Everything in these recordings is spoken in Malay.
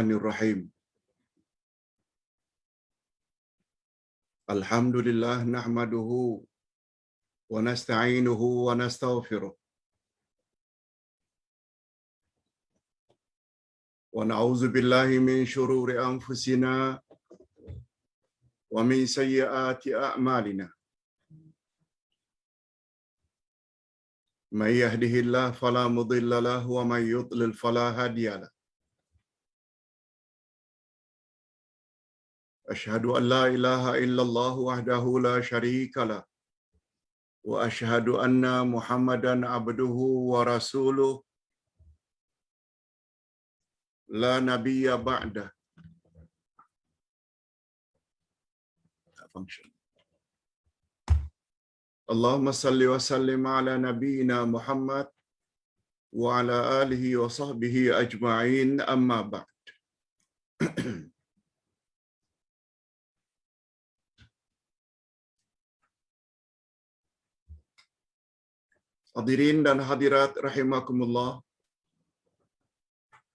Bismillahirrahmanirrahim. Alhamdulillah nahmaduhu wa nasta'inuhu wa nastaghfiruh. Wa na'udzu billahi min shururi anfusina wa min sayyiati a'malina. May yahdihillahu fala mudilla lahu wa may yudlil fala hadiya lahu. Asyhadu an la ilaha illallah wahdahu la syarika lah wa asyhadu anna Muhammadan abduhu wa rasuluh la nabiyya ba'dah. Function. Allahumma salli wa sallim ala nabiyyina Muhammad wa ala alihi wa sahbihi ajma'in, amma ba'd. Hadirin dan hadirat rahimakumullah.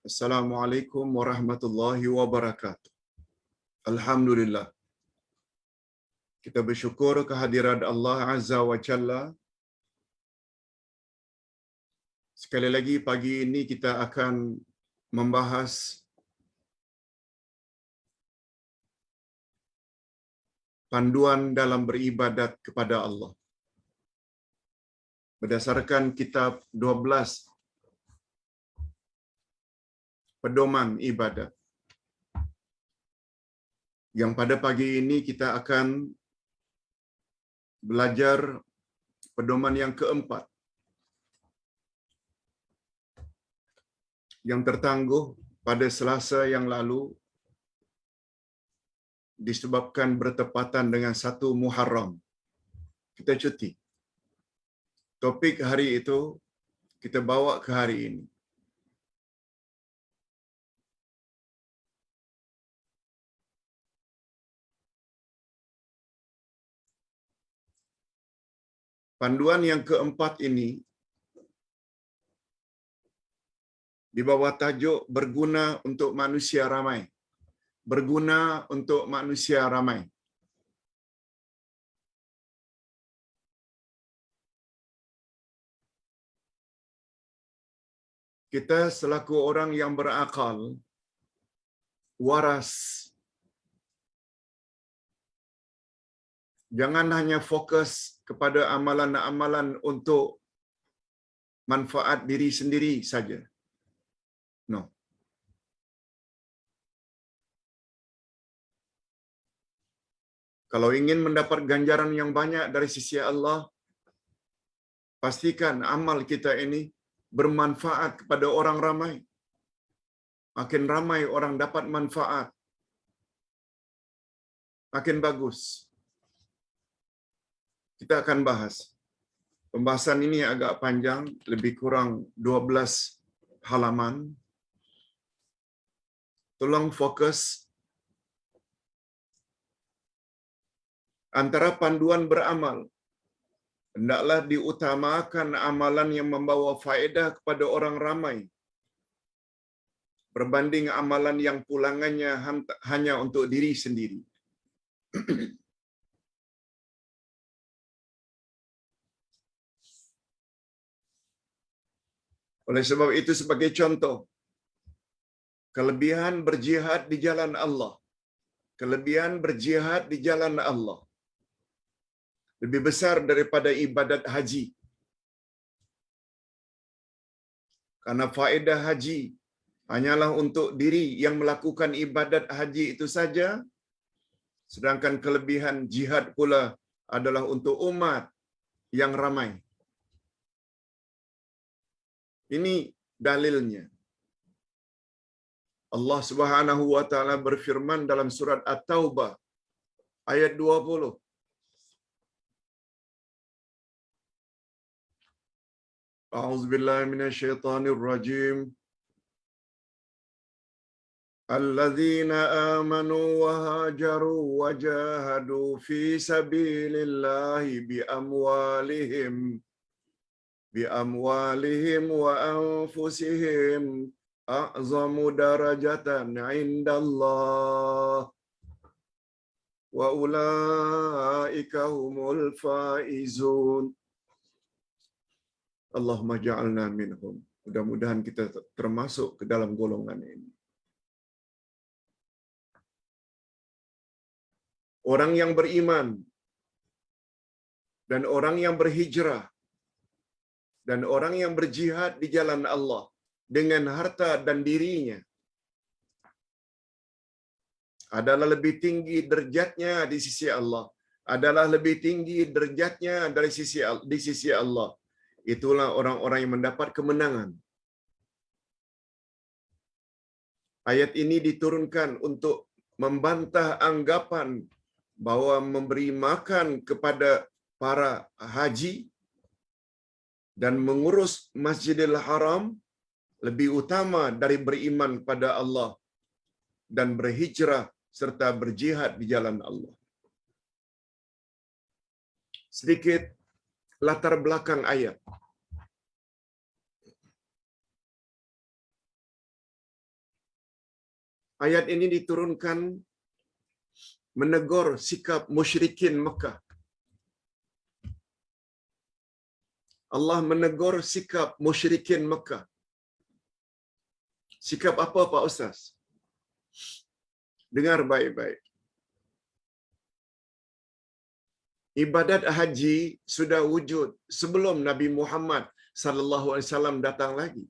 Assalamualaikum warahmatullahi wabarakatuh. Alhamdulillah. Kita bersyukur kehadirat Allah Azza wa Jalla. Sekali lagi pagi ini kita akan membahas panduan dalam beribadat kepada Allah. Berdasarkan kitab 12 pedoman ibadat. Yang pada pagi ini kita akan belajar pedoman yang keempat, yang tertangguh pada Selasa yang lalu disebabkan bertepatan dengan 1 Muharram. Kita cuti. Topik hari itu kita bawa ke hari ini. Panduan yang keempat ini di bawah tajuk berguna untuk manusia ramai. Berguna untuk manusia ramai. Kita selaku orang yang berakal, waras, jangan hanya fokus kepada amalan-amalan untuk manfaat diri sendiri saja. No. Kalau ingin mendapat ganjaran yang banyak dari sisi Allah, pastikan amal kita ini bermanfaat kepada orang ramai. Makin ramai orang dapat manfaat, makin bagus. Kita akan bahas. Pembahasan ini agak panjang, lebih kurang 12 halaman. Tolong fokus. Antara panduan beramal, hendaklah diutamakan amalan yang membawa faedah kepada orang ramai berbanding amalan yang pulangannya hanya untuk diri sendiri. Oleh sebab itu, sebagai contoh, kelebihan berjihad di jalan Allah, kelebihan berjihad di jalan Allah lebih besar daripada ibadat haji. Karena faedah haji hanyalah untuk diri yang melakukan ibadat haji itu saja, sedangkan kelebihan jihad pula adalah untuk umat yang ramai. Ini dalilnya. Allah Subhanahu wa taala berfirman dalam surat At-Taubah ayat 20. A'udzubillahi minasyaitonir rajim. Alladzina amanu wa hajaru wa jahadu fi sabilillahi bi amwalihim wa anfusihim a'zamu darajatan 'indallah wa ulaika humul faizun. Allahumma ja'alna minhum. Mudah-mudahan kita termasuk ke dalam golongan ini. Orang yang beriman dan orang yang berhijrah dan orang yang berjihad di jalan Allah dengan harta dan dirinya adalah lebih tinggi derajatnya di sisi Allah, adalah lebih tinggi derajatnya di sisi Allah. Itulah orang-orang yang mendapat kemenangan. Ayat ini diturunkan untuk membantah anggapan bahwa memberi makan kepada para haji dan mengurus Masjidil Haram lebih utama dari beriman pada Allah dan berhijrah serta berjihad di jalan Allah. Sedikit latar belakang ayat. Ayat ini diturunkan menegur sikap musyrikin Mekah. Allah menegur sikap musyrikin Mekah. Sikap apa Pak Ustaz? Dengar baik-baik. Ibadat haji sudah wujud sebelum Nabi Muhammad sallallahu alaihi wasallam datang lagi.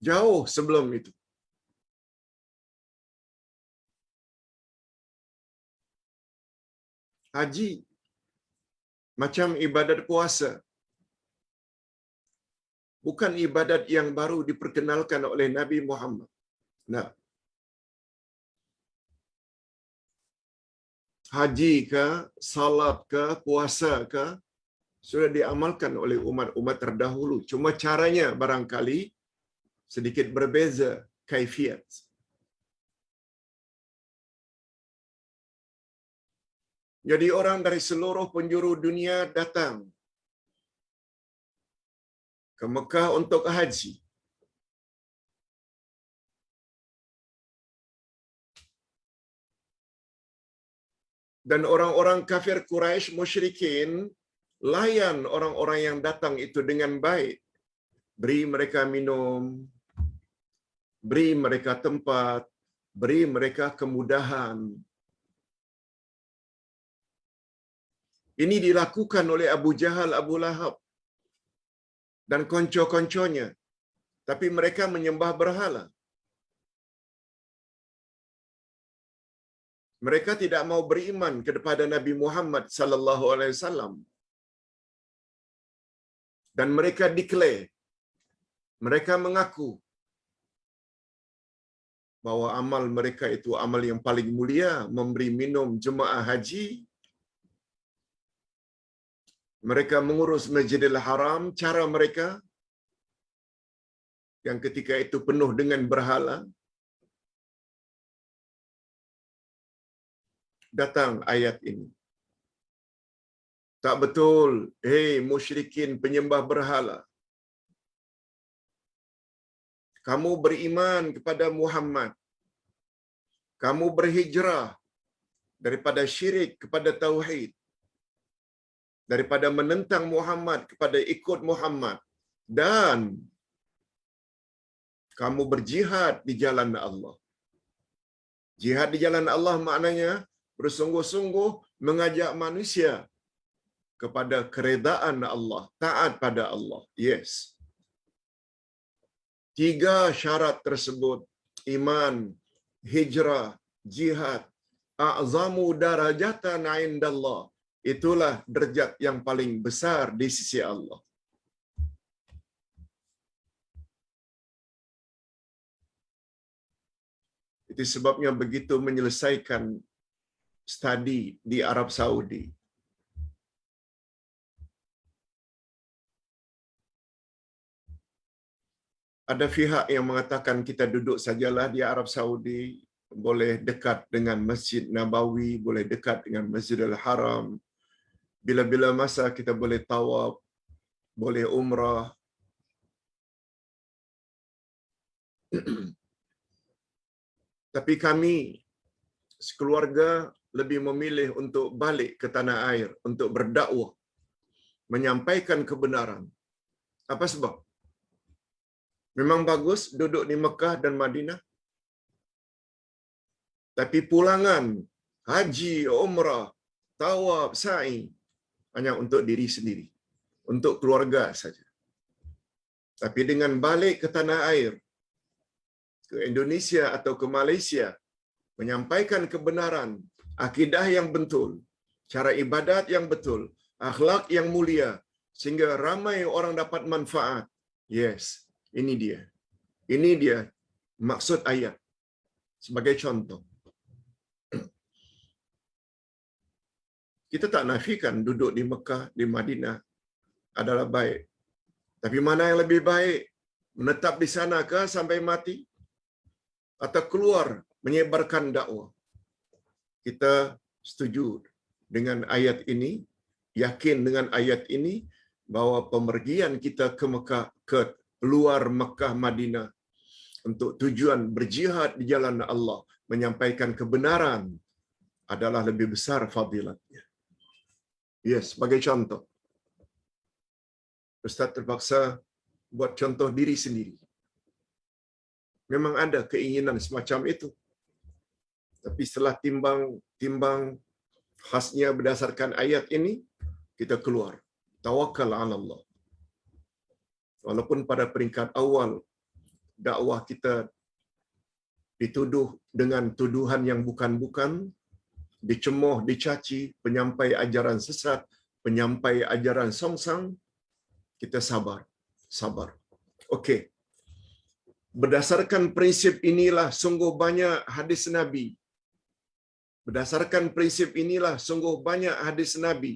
Jauh sebelum itu. Haji macam ibadat puasa. Bukan ibadat yang baru diperkenalkan oleh Nabi Muhammad. Nah, haji ke, salat ke, puasa ke, sudah diamalkan oleh umat-umat terdahulu. Cuma caranya barangkali sedikit berbeza kaifiat. Jadi orang dari seluruh penjuru dunia datang ke Mekah untuk haji. Dan orang-orang kafir Quraisy musyrikin layan orang-orang yang datang itu dengan baik. Beri mereka minum, beri mereka tempat, beri mereka kemudahan. Ini dilakukan oleh Abu Jahal, Abu Lahab dan konco-konconya. Tapi mereka menyembah berhala. Mereka tidak mau beriman kepada Nabi Muhammad sallallahu alaihi wasallam. Dan mereka declare, mereka mengaku bahwa amal mereka itu amal yang paling mulia, memberi minum jemaah haji. Mereka mengurus Masjidil Haram, cara mereka yang ketika itu penuh dengan berhala. Datang ayat ini. Tak betul, hei musyrikin penyembah berhala. Kamu beriman kepada Muhammad. Kamu berhijrah daripada syirik kepada tauhid. Daripada menentang Muhammad kepada ikut Muhammad. Dan kamu berjihad di jalan Allah. Jihad di jalan Allah maknanya bersungguh-sungguh mengajak manusia kepada keredaan Allah, taat pada Allah. Yes. 3 syarat tersebut, iman, hijrah, jihad, a'zamu darajatan 'indallah. Itulah derajat yang paling besar di sisi Allah. Itu sebabnya begitu menyelesaikan studi di Arab Saudi. Ada pihak yang mengatakan kita duduk sajalah di Arab Saudi, boleh dekat dengan Masjid Nabawi, boleh dekat dengan Masjidil Haram. Bila-bila masa kita boleh tawaf, boleh umrah. Tapi kami sekeluarga lebih memilih untuk balik ke tanah air untuk berdakwah, menyampaikan kebenaran. Apa sebab? Memang bagus duduk di Mekah dan Madinah, tapi pulangan haji, umrah, tawaf, sa'i hanya untuk diri sendiri, untuk keluarga saja. Tapi dengan balik ke tanah air, ke Indonesia atau ke Malaysia, menyampaikan kebenaran, akidah yang betul, cara ibadat yang betul, akhlak yang mulia, sehingga ramai orang dapat manfaat. Yes, ini dia. Ini dia maksud ayat. Sebagai contoh, kita tak nafikan duduk di Mekah, di Madinah adalah baik. Tapi mana yang lebih baik? Menetap di sana ke sampai mati? Atau keluar menyebarkan dakwah? Kita setuju dengan ayat ini, yakin dengan ayat ini, bahawa pemergian kita ke Mekah, ke luar Mekah Madinah untuk tujuan berjihad di jalan Allah, menyampaikan kebenaran adalah lebih besar fadilatnya. Yes, sebagai contoh. Ustaz terpaksa buat contoh diri sendiri. Memang ada keinginan semacam itu. Tapi setelah timbang khasnya berdasarkan ayat ini, kita keluar. Tawakkal 'ala Allah. Walaupun pada peringkat awal dakwah kita dituduh dengan tuduhan yang bukan-bukan, dicemoh, dicaci, penyampai ajaran sesat, penyampai ajaran songsang, kita sabar. Okey. Berdasarkan prinsip inilah sungguh banyak hadis Nabi. Berdasarkan prinsip inilah sungguh banyak hadis Nabi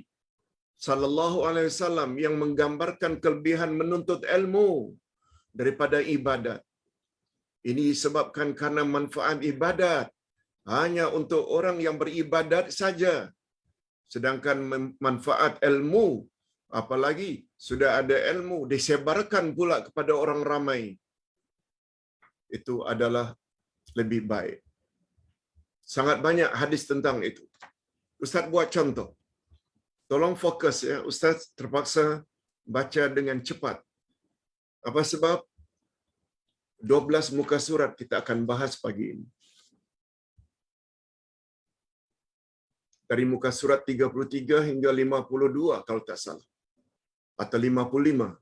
sallallahu alaihi wasallam yang menggambarkan kelebihan menuntut ilmu daripada ibadat. Ini disebabkan karena manfaat ibadat hanya untuk orang yang beribadat saja. Sedangkan manfaat ilmu, apalagi sudah ada ilmu, disebarkan pula kepada orang ramai. Itu adalah lebih baik. Sangat banyak hadis tentang itu. Ustaz buat contoh. Tolong fokus ya. Ustaz terpaksa baca dengan cepat. Apa sebab? 12 muka surat kita akan bahas pagi ini. Dari muka surat 33 hingga 52 kalau tak salah. Atau 55.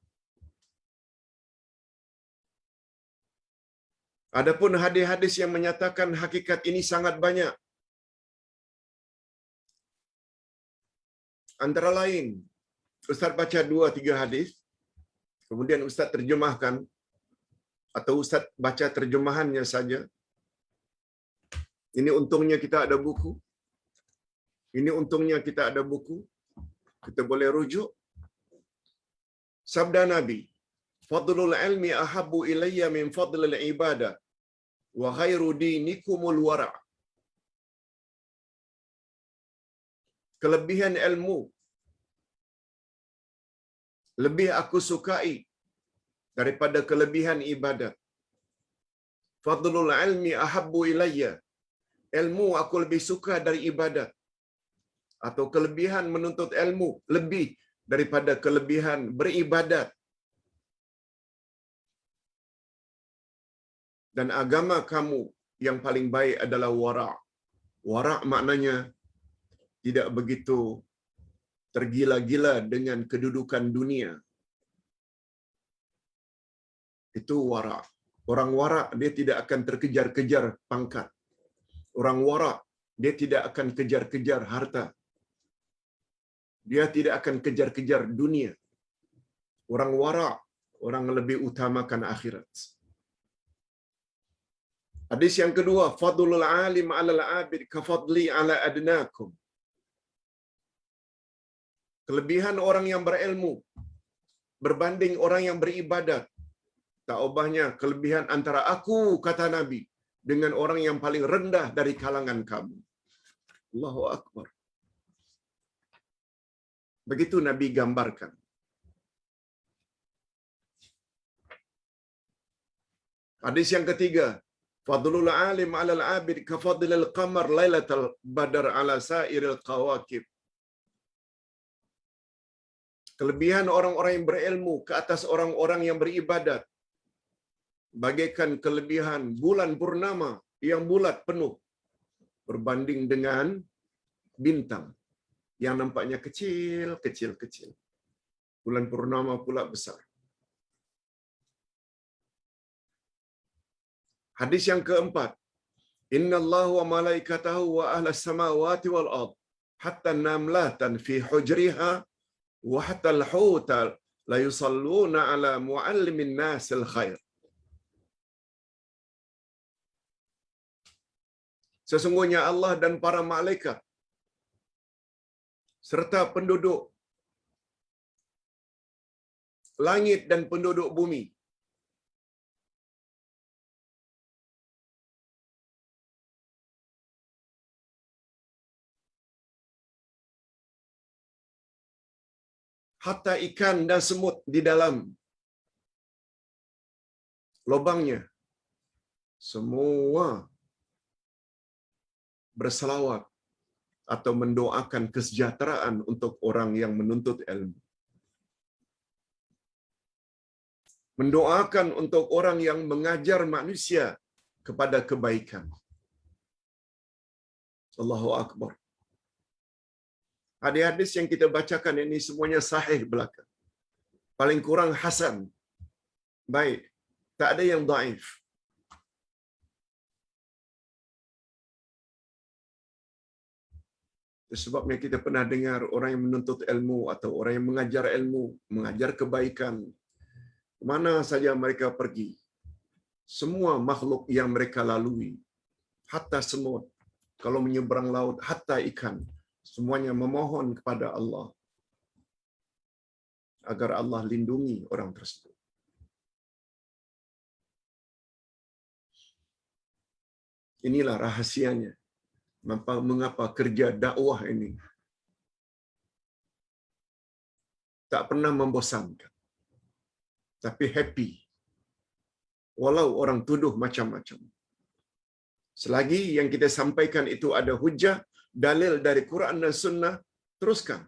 Adapun hadis-hadis yang menyatakan hakikat ini sangat banyak. Antara lain, Ustaz baca 2-3 hadis, kemudian Ustaz terjemahkan, atau Ustaz baca terjemahannya saja. Ini untungnya kita ada buku. Ini untungnya kita ada buku. Kita boleh rujuk. Sabda Nabi, Fadlul ilmi ahabbu ilayya min fadlil ibadah, wa khairu dinikumul wara'. Kelebihan ilmu lebih aku sukai daripada kelebihan ibadat. Fadlul ilmi ahabbu ilayya. Ilmu aku lebih suka dari ibadat. Atau kelebihan menuntut ilmu lebih daripada kelebihan beribadat. Dan agama kamu yang paling baik adalah wara'. Wara' maknanya tidak begitu tergila-gila dengan kedudukan dunia. Itu wara'. Orang wara' dia tidak akan terkejar-kejar pangkat. Orang wara' dia tidak akan kejar-kejar harta. Dia tidak akan kejar-kejar dunia. Orang wara', orang lebih utamakan akhirat. Hadis yang kedua, fadlul alim 'alal 'abid ka fadli 'ala adnakum. Kelebihan orang yang berilmu berbanding orang yang beribadat, tak ubahnya kelebihan antara aku, kata Nabi, dengan orang yang paling rendah dari kalangan kamu. Allahu Akbar. Begitu Nabi gambarkan. Hadis yang ketiga, fadlul alim 'alal 'abid ka fadlil qamar lailatal badar 'ala sairil qawakib. Kelebihan orang-orang yang berilmu ke atas orang-orang yang beribadat bagaikan kelebihan bulan purnama yang bulat penuh berbanding dengan bintang yang nampaknya kecil. Bulan purnama pula besar. Hadis yang keempat, innallaha wa malaikatahu wa ahlas samawati wal ard hatta namlatan fi hujriha wa hatta al-huta la yusalluna ala muallimin nasil khair. Sesungguhnya Allah dan para malaikat serta penduduk langit dan penduduk bumi hatta ikan dan semut di dalam lubangnya semua berselawat atau mendoakan kesejahteraan untuk orang yang menuntut ilmu. Mendoakan untuk orang yang mengajar manusia kepada kebaikan. Allahu Akbar. Hadis-hadis yang kita bacakan ini semuanya sahih belaka. Paling kurang hasan. Baik. Tak ada yang dhaif. Sebabnya kita pernah dengar orang yang menuntut ilmu atau orang yang mengajar ilmu, mengajar kebaikan, mana saja mereka pergi, semua makhluk yang mereka lalui, hatta semut, kalau menyeberang laut, hatta ikan, semuanya memohon kepada Allah agar Allah lindungi orang tersebut. Inilah rahasianya. Mengapa kerja dakwah ini tak pernah membosankan, tapi happy. Walau orang tuduh macam-macam. Selagi yang kita sampaikan itu ada hujah, dalil dari Quran dan Sunnah, teruskan.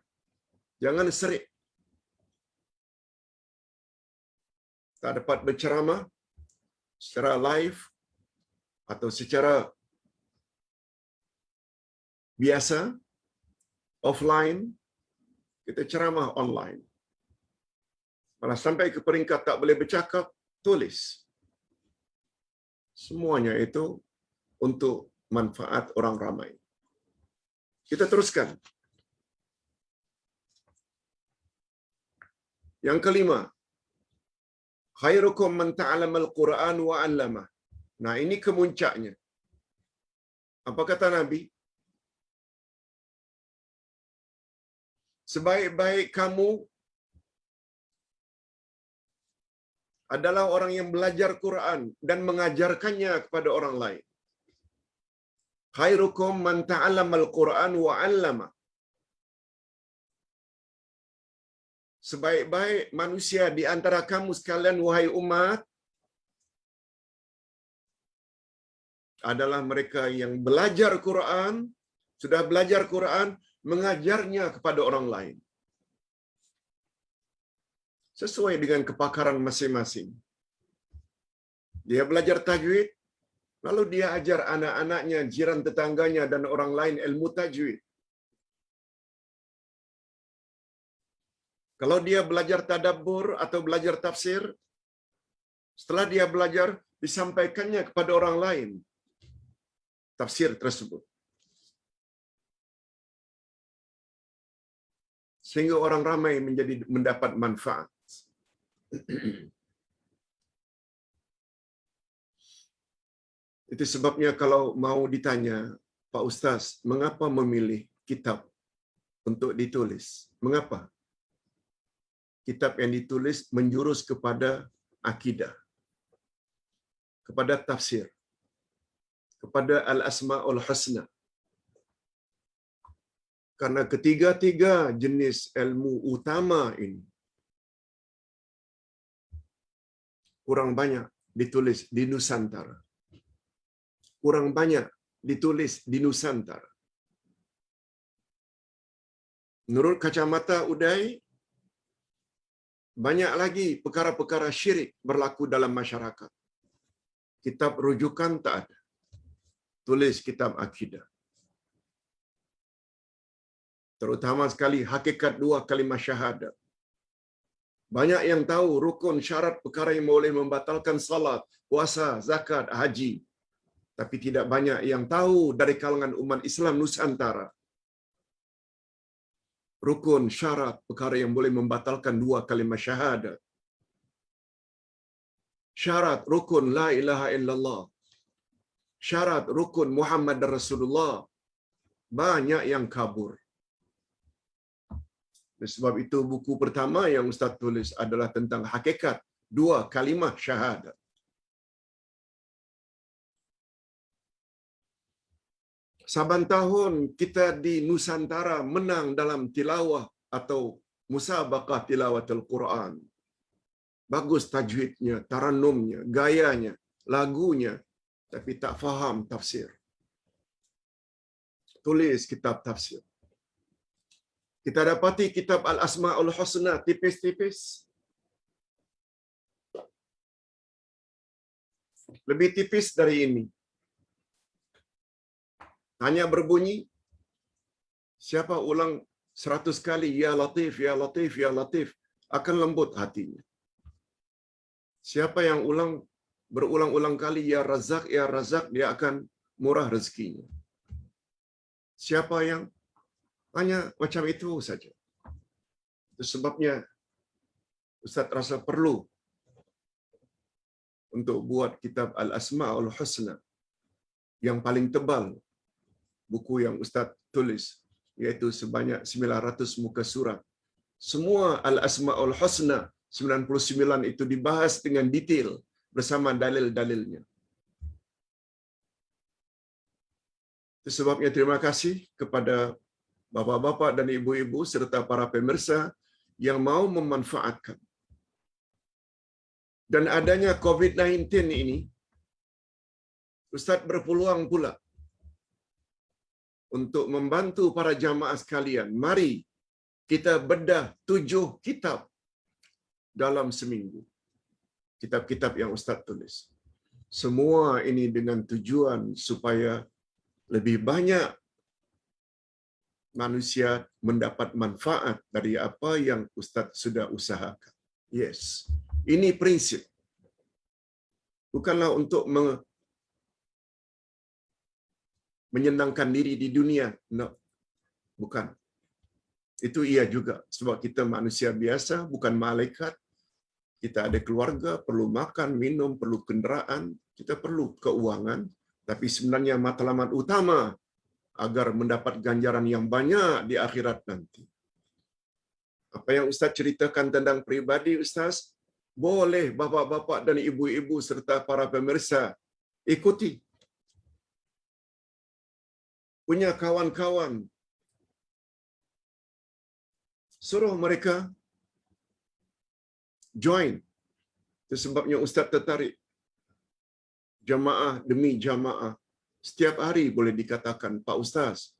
Jangan serik. Tak dapat berceramah secara live atau secara biasa, offline, kita ceramah online. Malah sampai ke peringkat tak boleh bercakap, tulis. Semuanya itu untuk manfaat orang ramai. Kita teruskan. Yang kelima, khairukum man ta'allama al-Quran wa 'allamah. Nah, ini kemuncaknya. Apa kata Nabi? Sebaik-baik kamu adalah orang yang belajar Quran dan mengajarkannya kepada orang lain. Khairukum man ta'allama al-Quran wa 'allama. Sebaik-baik manusia di antara kamu sekalian, wahai umat, adalah mereka yang belajar Quran, sudah belajar Quran, mengajarnya kepada orang lain. Sesuai dengan kepakaran masing-masing. Dia belajar tajwid, lalu dia ajar anak-anaknya, jiran tetangganya dan orang lain ilmu tajwid. Kalau dia belajar tadabbur atau belajar tafsir, setelah dia belajar, disampaikannya kepada orang lain tafsir tersebut. Sehingga orang ramai mendapat manfaat. Itu sebabnya kalau mau ditanya, Pak Ustaz, mengapa memilih kitab untuk ditulis? Mengapa? Kitab yang ditulis menjurus kepada akidah, kepada tafsir, kepada al-asma'ul husna. Karena ketiga-tiga jenis ilmu utama ini kurang banyak ditulis di Nusantara. Kurang banyak ditulis di Nusantara. Menurut kacamata Uday, banyak lagi perkara-perkara syirik berlaku dalam masyarakat. Kitab rujukan tak ada. Tulis kitab akidah. Terutama sekali hakikat dua kalimah syahadat. Banyak yang tahu rukun syarat perkara yang boleh membatalkan salat, puasa, zakat, haji. Tapi tidak banyak yang tahu dari kalangan umat Islam Nusantara. Rukun syarat perkara yang boleh membatalkan dua kalimah syahadat. Syarat rukun la ilaha illallah. Syarat rukun Muhammad Rasulullah. Banyak yang kabur. Sebab itu buku pertama yang Ustaz tulis adalah tentang hakikat dua kalimah syahadat. Saban tahun kita di Nusantara menang dalam tilawah atau musabaqah tilawatul Quran. Bagus tajwidnya, tarannumnya, gayanya, lagunya, tapi tak faham tafsir. Tulis kitab tafsir. Kita dapati kitab Al-Asma'ul Husna tipis-tipis. Lebih tipis dari ini. Hanya berbunyi, siapa ulang 100 kali, Ya Latif, Ya Latif, Ya Latif, akan lembut hatinya. Siapa yang berulang-ulang kali, Ya Razak, Ya Razak, dia akan murah rezekinya. Siapa yang hanya macam itu saja. Itu sebabnya Ustaz rasa perlu untuk buat kitab Al-Asma'ul Husna yang paling tebal, buku yang Ustaz tulis, iaitu sebanyak 900 muka surat. Semua Al-Asma'ul Husna 99 itu dibahas dengan detail bersama dalil-dalilnya. Itu sebabnya terima kasih kepada bapa-bapa dan ibu-ibu serta para pemirsa yang mau memanfaatkan. Dan adanya COVID-19 ini, Ustaz berpeluang pula untuk membantu para jamaah sekalian. Mari kita bedah 7 kitab dalam seminggu. Kitab-kitab yang Ustaz tulis. Semua ini dengan tujuan supaya lebih banyak manusia mendapat manfaat dari apa yang Ustaz sudah usahakan. Yes. Ini prinsip. Bukanlah untuk menyenangkan diri di dunia. No. Bukan. Itu iya juga. Sebab kita manusia biasa, bukan malaikat. Kita ada keluarga, perlu makan, minum, perlu kenderaan. Kita perlu keuangan. Tapi sebenarnya matlamat utama agar mendapat ganjaran yang banyak di akhirat nanti. Apa yang Ustaz ceritakan tentang pribadi Ustaz, boleh bapa-bapa dan ibu-ibu serta para pemirsa ikuti. Punya kawan-kawan, suruh mereka join. Itu sebabnya Ustaz tertarik. Jamaah demi jamaah. Setiap hari boleh dikatakan, Pak Ustaz,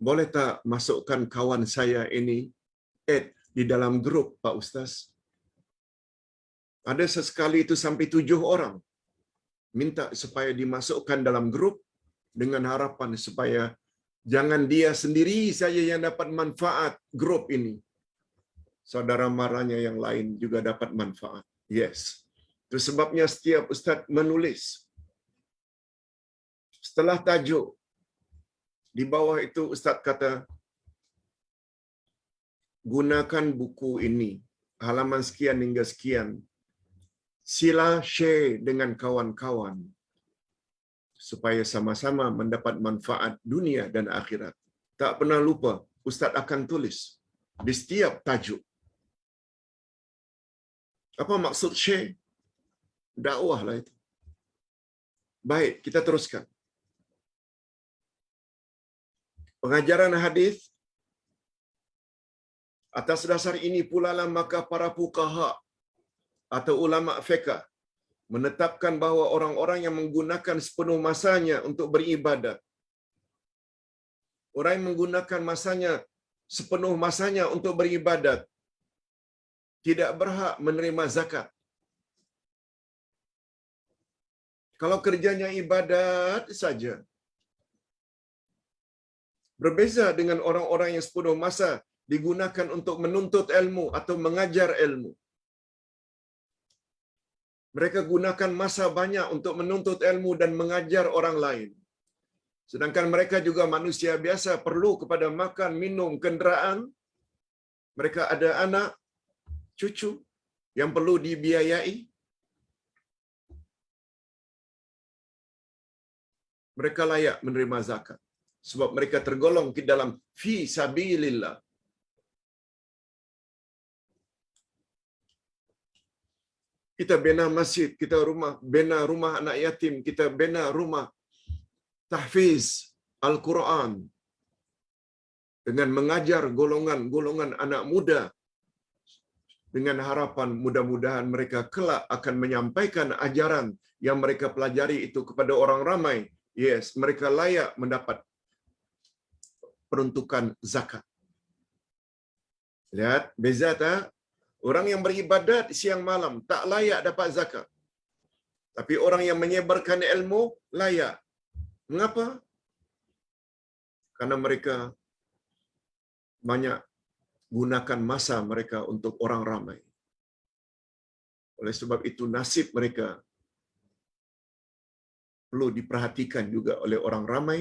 boleh tak masukkan kawan saya ini add di dalam grup, Pak Ustaz? Ada sesekali itu sampai 7 orang. Minta supaya dimasukkan dalam grup dengan harapan supaya jangan dia sendiri saja yang dapat manfaat grup ini. Saudara maranya yang lain juga dapat manfaat. Yes. Itu sebabnya setiap Ustaz menulis. Setelah tajuk, di bawah itu Ustaz kata, gunakan buku ini, halaman sekian hingga sekian. Sila share dengan kawan-kawan, supaya sama-sama mendapat manfaat dunia dan akhirat. Tak pernah lupa, Ustaz akan tulis di setiap tajuk. Apa maksud share? Dakwah lah itu. Baik, kita teruskan. Pengajaran hadis, atas dasar ini pula lah maka para fuqaha atau ulama fiqh menetapkan bahawa orang-orang yang menggunakan sepenuh masanya untuk beribadat, orang yang menggunakan sepenuh masanya untuk beribadat, tidak berhak menerima zakat. Kalau kerjanya ibadat saja. Berbeza dengan orang-orang yang sepenuh masa digunakan untuk menuntut ilmu atau mengajar ilmu. Mereka gunakan masa banyak untuk menuntut ilmu dan mengajar orang lain. Sedangkan mereka juga manusia biasa, perlu kepada makan, minum, kenderaan. Mereka ada anak, cucu yang perlu dibiayai. Mereka layak menerima zakat. Sebab mereka tergolong di dalam fi sabilillah. Kita bina masjid, kita bina rumah anak yatim, kita bina rumah tahfiz Al-Quran dengan mengajar golongan-golongan anak muda dengan harapan mudah-mudahan mereka kelak akan menyampaikan ajaran yang mereka pelajari itu kepada orang ramai. Yes, mereka layak mendapat peruntukan zakat. Lihat, beza tak? Orang yang beribadat siang malam tak layak dapat zakat. Tapi orang yang menyebarkan ilmu layak. Mengapa? Karena mereka banyak gunakan masa mereka untuk orang ramai. Oleh sebab itu nasib mereka perlu diperhatikan juga oleh orang ramai,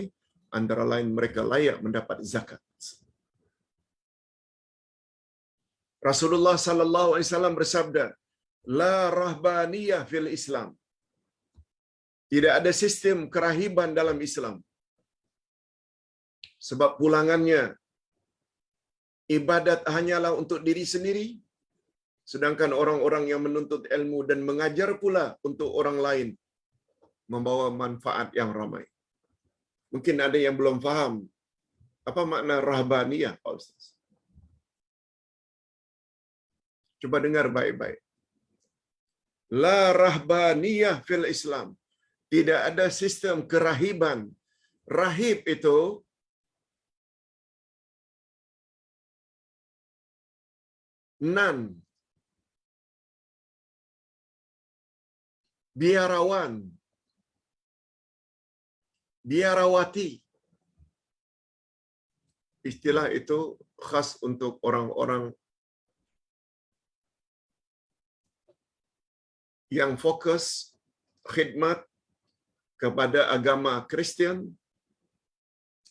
antara lain mereka layak mendapat zakat. Rasulullah sallallahu alaihi wasallam bersabda, "La rahbaniyah fil Islam." Tidak ada sistem kerahiban dalam Islam. Sebab pulangannya ibadat hanyalah untuk diri sendiri, sedangkan orang-orang yang menuntut ilmu dan mengajar pula untuk orang lain membawa manfaat yang ramai. Mungkin ada yang belum faham apa makna rahbaniyah, Pak Ustaz. Coba dengar baik-baik. La rahbaniyah fil Islam. Tidak ada sistem kerahiban. Rahib itu nan, biarawan, biarawati. Istilah itu khas untuk orang-orang yang fokus khidmat kepada agama Kristian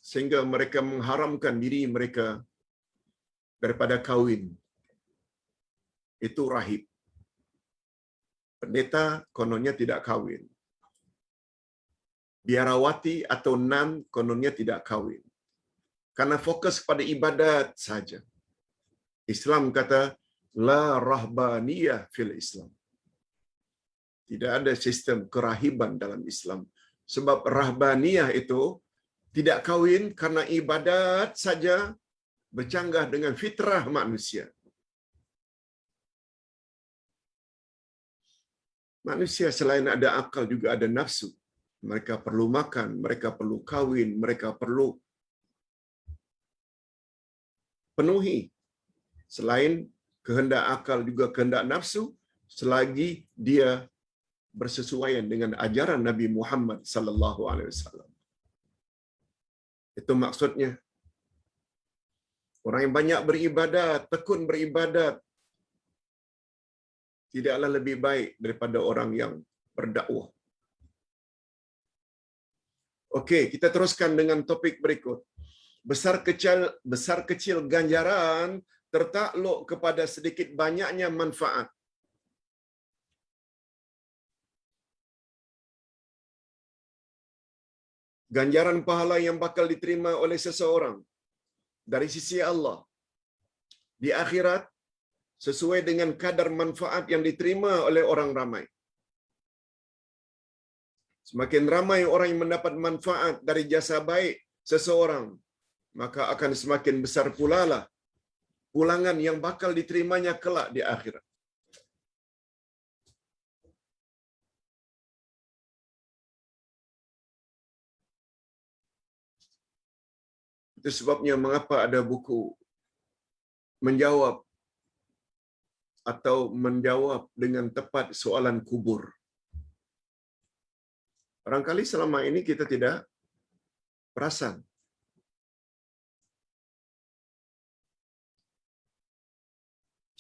sehingga mereka mengharamkan diri mereka daripada kawin. Itu rahib. Pendeta kononnya tidak kawin. Biarawati atau nan kononnya tidak kawin. Karena fokus pada ibadat saja. Islam kata la rahbaniyah fil Islam. Tidak ada sistem kerahiban dalam Islam. Sebab rahbaniyah itu tidak kawin karena ibadat saja, bercanggah dengan fitrah manusia. Manusia selain ada akal juga ada nafsu. Mereka perlu makan, mereka perlu kawin, mereka perlu penuhi. Selain kehendak akal juga kehendak nafsu, selagi dia bersesuaian dengan ajaran Nabi Muhammad sallallahu alaihi wasallam. Itu maksudnya. Orang yang banyak beribadat, tekun beribadat, tidaklah lebih baik daripada orang yang berdakwah. Okey, kita teruskan dengan topik berikut. Besar kecil ganjaran tertakluk kepada sedikit banyaknya manfaat. Ganjaran pahala yang bakal diterima oleh seseorang dari sisi Allah di akhirat sesuai dengan kadar manfaat yang diterima oleh orang ramai. Semakin ramai orang yang mendapat manfaat dari jasa baik seseorang, maka akan semakin besar pula lah pulangan yang bakal diterimanya kelak di akhirat. Itu sebabnya mengapa ada buku menjawab atau menjawab dengan tepat soalan kubur. Barangkali selama ini kita tidak perasan.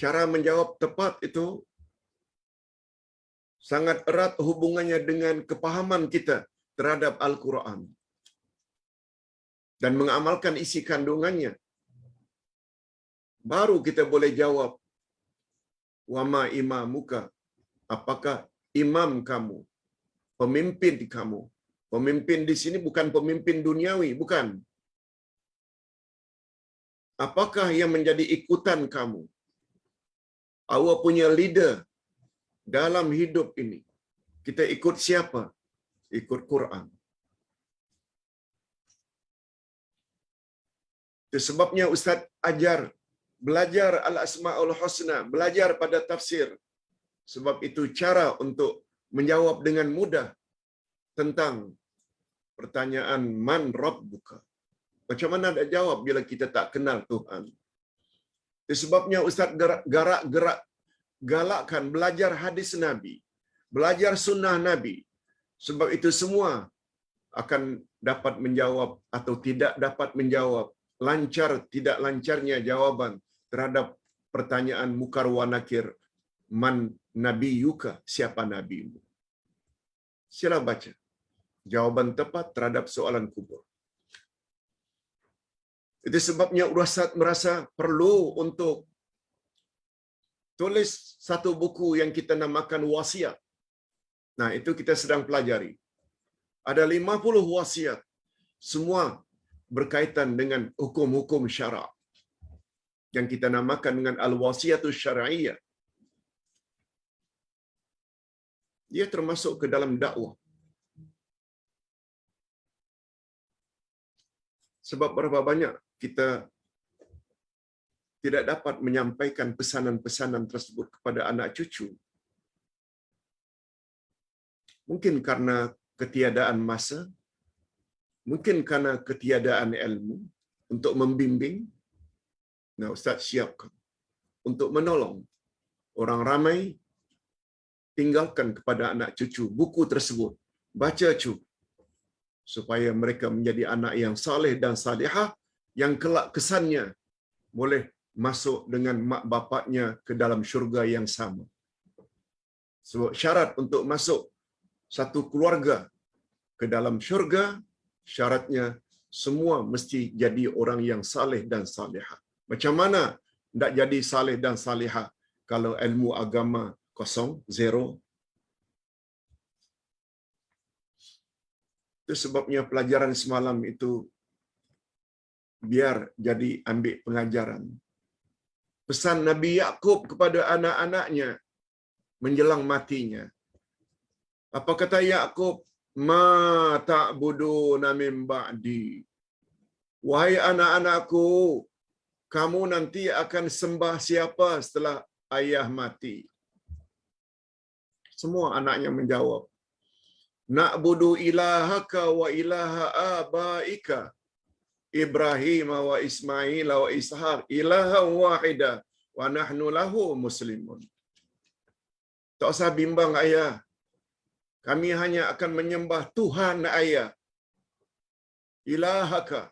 Cara menjawab tepat itu sangat erat hubungannya dengan kepahaman kita terhadap Al-Quran dan mengamalkan isi kandungannya. Baru kita boleh jawab, wama imamuka, apakah imam kamu, pemimpin kamu. Pemimpin di sini bukan pemimpin duniawi, bukan. Apakah yang menjadi ikutan kamu? Awak punya leader dalam hidup ini. Kita ikut siapa? Ikut Quran. Itu sebabnya Ustaz ajar, belajar Al-Asma'ul Husna, belajar pada tafsir. Sebab itu cara untuk menjawab dengan mudah tentang pertanyaan man rabbuka. Macam mana nak jawab bila kita tak kenal Tuhan? Itu sebabnya Ustaz gerak galakkan belajar hadis Nabi, belajar sunnah Nabi. Sebab itu semua akan dapat menjawab atau tidak dapat menjawab, lancar tidak lancarnya jawaban terhadap pertanyaan mukar wa nakir, man nabiyuka, siapa nabimu. Sila baca jawaban tepat terhadap soalan kubur. Itu sebabnya Ustaz merasa perlu untuk tulis satu buku yang kita namakan wasiat. Nah, itu kita sedang pelajari. Ada 50 wasiat. Semua berkaitan dengan hukum-hukum syarak. Yang kita namakan dengan al-wasiatus syar'iyyah. Dia termasuk ke dalam dakwah. Sebab berapa banyak kita tidak dapat menyampaikan pesanan-pesanan tersebut kepada anak cucu. Mungkin karena ketiadaan masa, mungkin karena ketiadaan ilmu untuk membimbing. Nah, Ustaz siapkan untuk menolong orang ramai, tinggalkan kepada anak cucu buku tersebut. Baca cu, supaya mereka menjadi anak yang saleh dan salihah, yang kelak kesannya boleh masuk dengan mak bapaknya ke dalam syurga yang sama. Sebab syarat untuk masuk satu keluarga ke dalam syurga, syaratnya semua mesti jadi orang yang saleh dan salihah. Macam mana nak jadi saleh dan salihah kalau ilmu agama kosong, zero? Itu sebabnya pelajaran semalam itu biar jadi ambil pengajaran. Pesan Nabi Yaqub kepada anak-anaknya menjelang matinya. Apa kata Yaqub? Ma ta'buduna min ba'di. Wahai anak-anakku, kamu nanti akan sembah siapa setelah ayah mati? Semua anaknya menjawab, na'budu ilahaka wa ilaha abaika Ibrahim wa Ismail wa Ishaq ilaha wahida wa nahnu lahu muslimun. Tak usah bimbang ayah. Kami hanya akan menyembah Tuhan ayah. Ilahaka.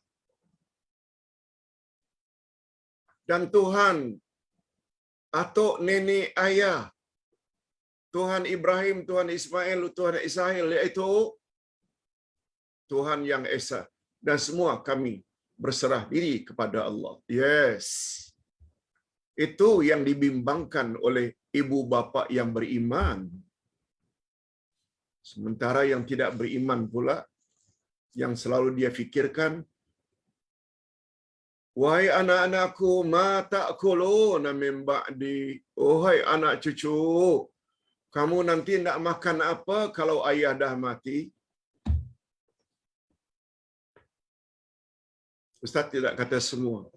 Dan Tuhan atau nenek ayah. Tuhan Ibrahim, Tuhan Ismail, Tuhan Ishaq, iaitu Tuhan yang Esa. Dan semua kami berserah diri kepada Allah. Yes. Itu yang dibimbangkan oleh ibu bapa yang beriman. Sementara yang tidak beriman pula, yang selalu dia fikirkan, wahai anak-anakku, ma ta'kuluna min ba'di. Ohai anak cucu, kamu nanti nak makan apa kalau ayah dah mati? Ustaz tidak kata semua.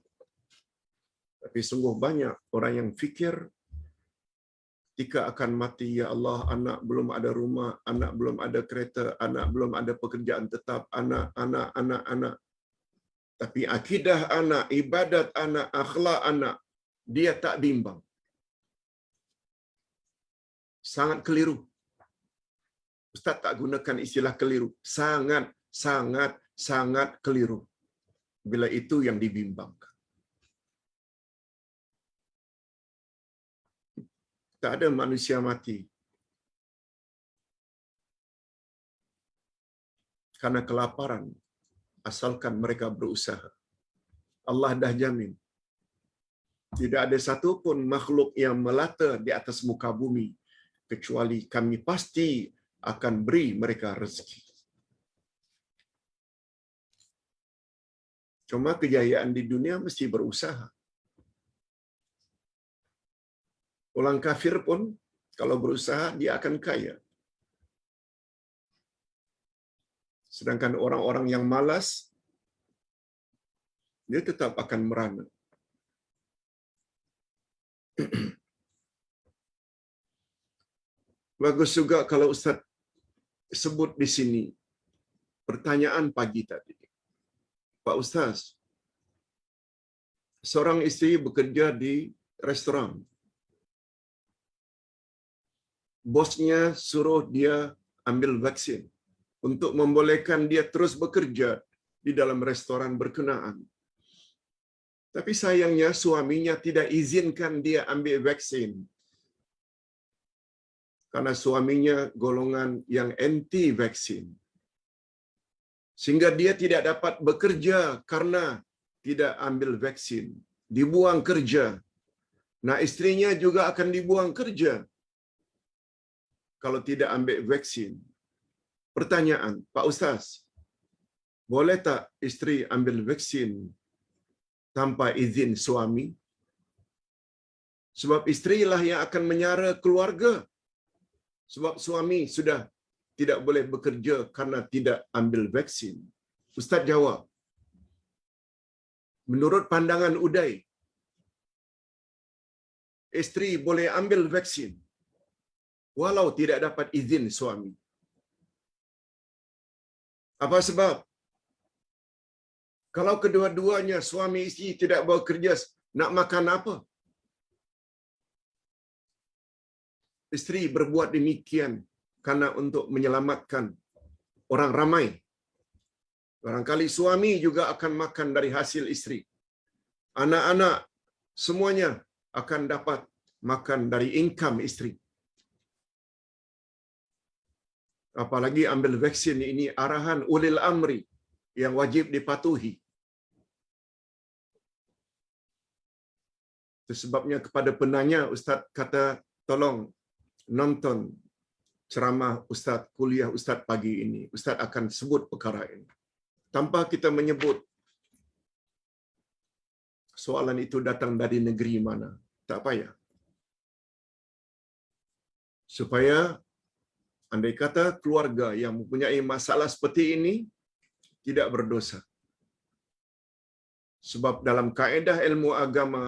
Tapi sungguh banyak orang yang fikir ketika akan mati, ya Allah, anak belum ada rumah, anak belum ada kereta, anak belum ada pekerjaan tetap, anak. Tapi akidah anak, ibadat anak, akhlak anak, dia tak bimbang. Sangat keliru. Ustaz tak gunakan istilah keliru. Sangat keliru. Bila itu yang dibimbangkan. Tak ada manusia mati karena kelaparan, asalkan mereka berusaha. Allah dah jamin. Tidak ada satu pun makhluk yang melata di atas muka bumi, kecuali kami pasti akan beri mereka rezeki. Cuma kejayaan di dunia mesti berusaha. Orang kafir pun kalau berusaha dia akan kaya. Sedangkan orang-orang yang malas, dia tetap akan merana. Bagus juga kalau Ustaz sebut di sini pertanyaan pagi tadi. Pak Ustaz, seorang isteri bekerja di restoran. Bosnya suruh dia ambil vaksin untuk membolehkan dia terus bekerja di dalam restoran berkenaan. Tapi sayangnya suaminya tidak izinkan dia ambil vaksin. Karena suaminya golongan yang anti vaksin. Sehingga dia tidak dapat bekerja karena tidak ambil vaksin. Dibuang kerja. Nah, istrinya juga akan dibuang kerja kalau tidak ambil vaksin. Pertanyaan, Pak Ustaz, boleh tak isteri ambil vaksin tanpa izin suami? Sebab isterilah yang akan menyara keluarga. Sebab suami sudah tidak boleh bekerja karena tidak ambil vaksin. Ustaz jawab, menurut pandangan Uday, isteri boleh ambil vaksin walau tidak dapat izin suami. Apa sebab? Kalau kedua-duanya suami isteri tidak bekerja, nak makan apa? Isteri berbuat demikian karena untuk menyelamatkan orang ramai. Barangkali suami juga akan makan dari hasil isteri. Anak-anak semuanya akan dapat makan dari income isteri. Apalagi ambil vaksin ini arahan ulil amri yang wajib dipatuhi. Itu sebabnya kepada penanya, Ustaz kata tolong nonton ceramah Ustaz, kuliah Ustaz pagi ini. Ustaz akan sebut perkara ini. Tanpa kita menyebut soalan itu datang dari negeri mana. Tak payah. Supaya andai kata keluarga yang mempunyai masalah seperti ini tidak berdosa. Sebab dalam kaedah ilmu agama,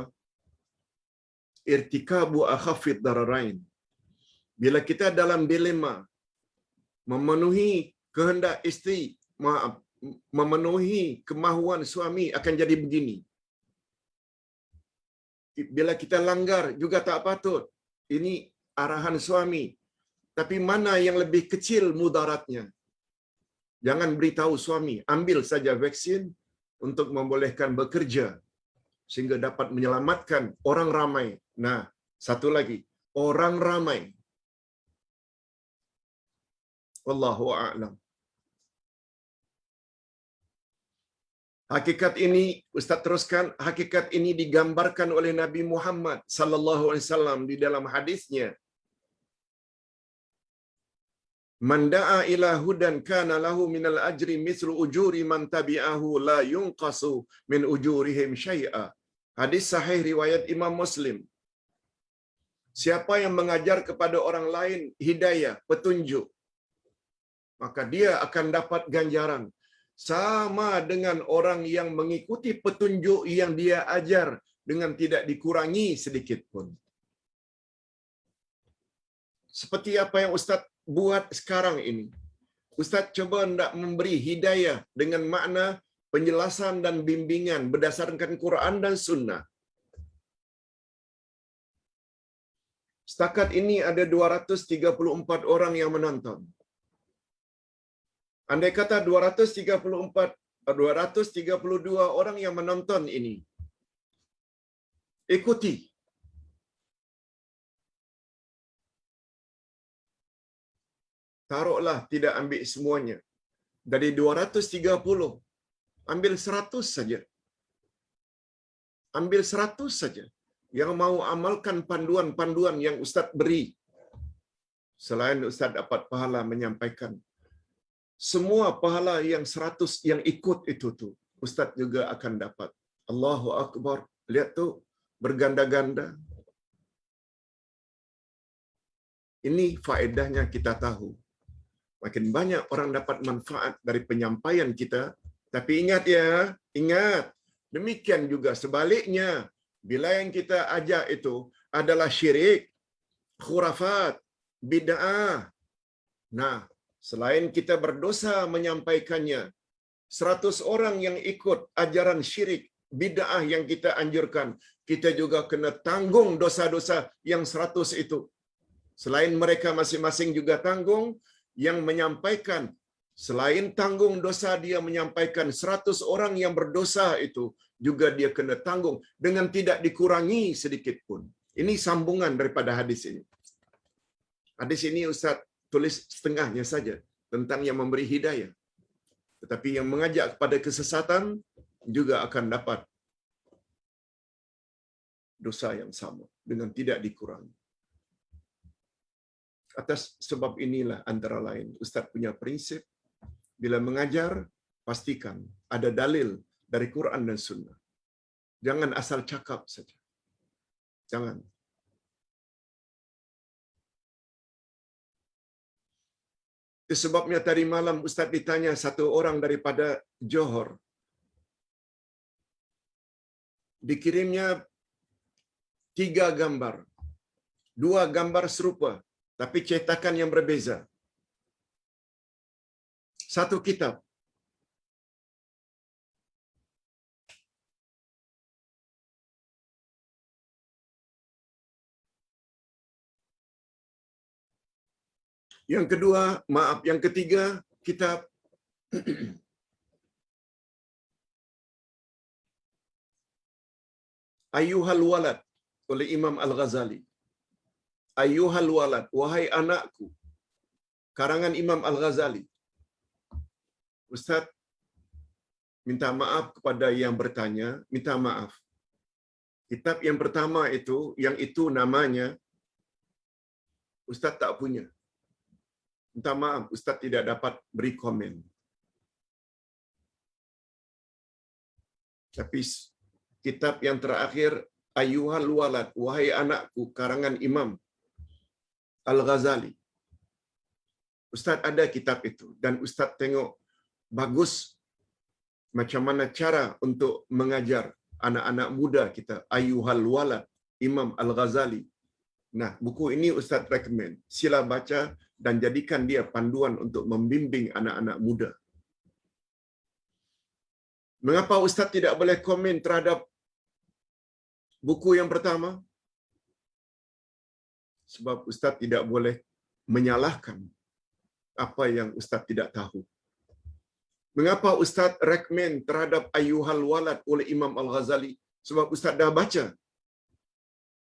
irtikabu akhafid dararain. Bila kita dalam dilema, memenuhi kehendak isteri, memenuhi kemahuan suami akan jadi begini. Bila kita langgar juga tak patut. Ini arahan suami. Tapi mana yang lebih kecil mudaratnya? Jangan beritahu suami, ambil saja vaksin untuk membolehkan bekerja sehingga dapat menyelamatkan orang ramai. Nah, satu lagi, orang ramai. Wallahu a'lam. Hakikat ini, Ustaz teruskan, hakikat ini digambarkan oleh Nabi Muhammad sallallahu alaihi wasallam di dalam hadisnya. Man da'a ila hudan kana lahu minal ajri mislu ujuri man tabi'ahu la yunqasu min ujurihim syai'a. Hadis sahih riwayat Imam Muslim. Siapa yang mengajar kepada orang lain hidayah, petunjuk, maka dia akan dapat ganjaran sama dengan orang yang mengikuti petunjuk yang dia ajar dengan tidak dikurangi sedikit pun. Seperti apa yang Ustaz buat sekarang ini. Ustaz cuba hendak memberi hidayah dengan makna penjelasan dan bimbingan berdasarkan Quran dan Sunnah. Setakat ini ada 234 orang yang menonton. Andai kata 232 orang yang menonton ini ikuti, taruhlah tidak ambil semuanya. Dari 230, ambil 100 saja. Ambil 100 saja yang mau amalkan panduan-panduan yang Ustaz beri. Selain Ustaz dapat pahala menyampaikan, semua pahala yang 100 yang ikut itu tu, Ustaz juga akan dapat. Allahu Akbar. Lihat tu, berganda-ganda. Ini faedahnya kita tahu. Makin banyak orang dapat manfaat dari penyampaian kita. Tapi ingat ya, ingat. Demikian juga sebaliknya. Bila yang kita ajak itu adalah syirik, khurafat, bid'ah. Nah, selain kita berdosa menyampaikannya, 100 orang yang ikut ajaran syirik, bid'ah yang kita anjurkan, kita juga kena tanggung dosa-dosa yang 100 itu. Selain mereka masing-masing juga tanggung, yang menyampaikan, selain tanggung dosa dia menyampaikan, 100 orang yang berdosa itu juga dia kena tanggung dengan tidak dikurangi sedikit pun. Ini sambungan daripada hadis ini. Hadis ini Ustaz tulis setengahnya saja tentang yang memberi hidayah. Tetapi yang mengajak kepada kesesatan juga akan dapat dosa yang sama dengan tidak dikurangi. Atas sebab inilah antara lain Ustaz punya prinsip, bila mengajar, pastikan ada dalil dari Quran dan Sunnah. Jangan asal cakap saja. Jangan. Itu sebabnya tadi malam Ustaz ditanya satu orang daripada Johor. Dikirimnya 3 gambar. 2 gambar serupa, tapi cetakan yang berbeza. Satu kitab. Yang kedua, yang ketiga, kitab Ayyuhal Walad oleh Imam Al-Ghazali. Ayyuhal Walad, wahai anakku, karangan Imam Al-Ghazali. Ustaz minta maaf kepada yang bertanya, minta maaf. Kitab yang pertama itu, yang itu namanya, Ustaz tak punya. Minta maaf, Ustaz tidak dapat beri komen. Tapi kitab yang terakhir, Ayyuhal Walad, wahai anakku, karangan Imam Al-Ghazali. Ustaz ada kitab itu dan Ustaz tengok bagus macam mana cara untuk mengajar anak-anak muda kita. Ayyuhal Walad, Imam Al-Ghazali. Nah, buku ini Ustaz recommend. Sila baca dan jadikan dia panduan untuk membimbing anak-anak muda. Mengapa Ustaz tidak boleh komen terhadap buku yang pertama? Sebab Ustaz tidak boleh menyalahkan apa yang Ustaz tidak tahu. Mengapa Ustaz recommend terhadap Ayyuhal Walad oleh Imam Al-Ghazali? Sebab Ustaz dah baca.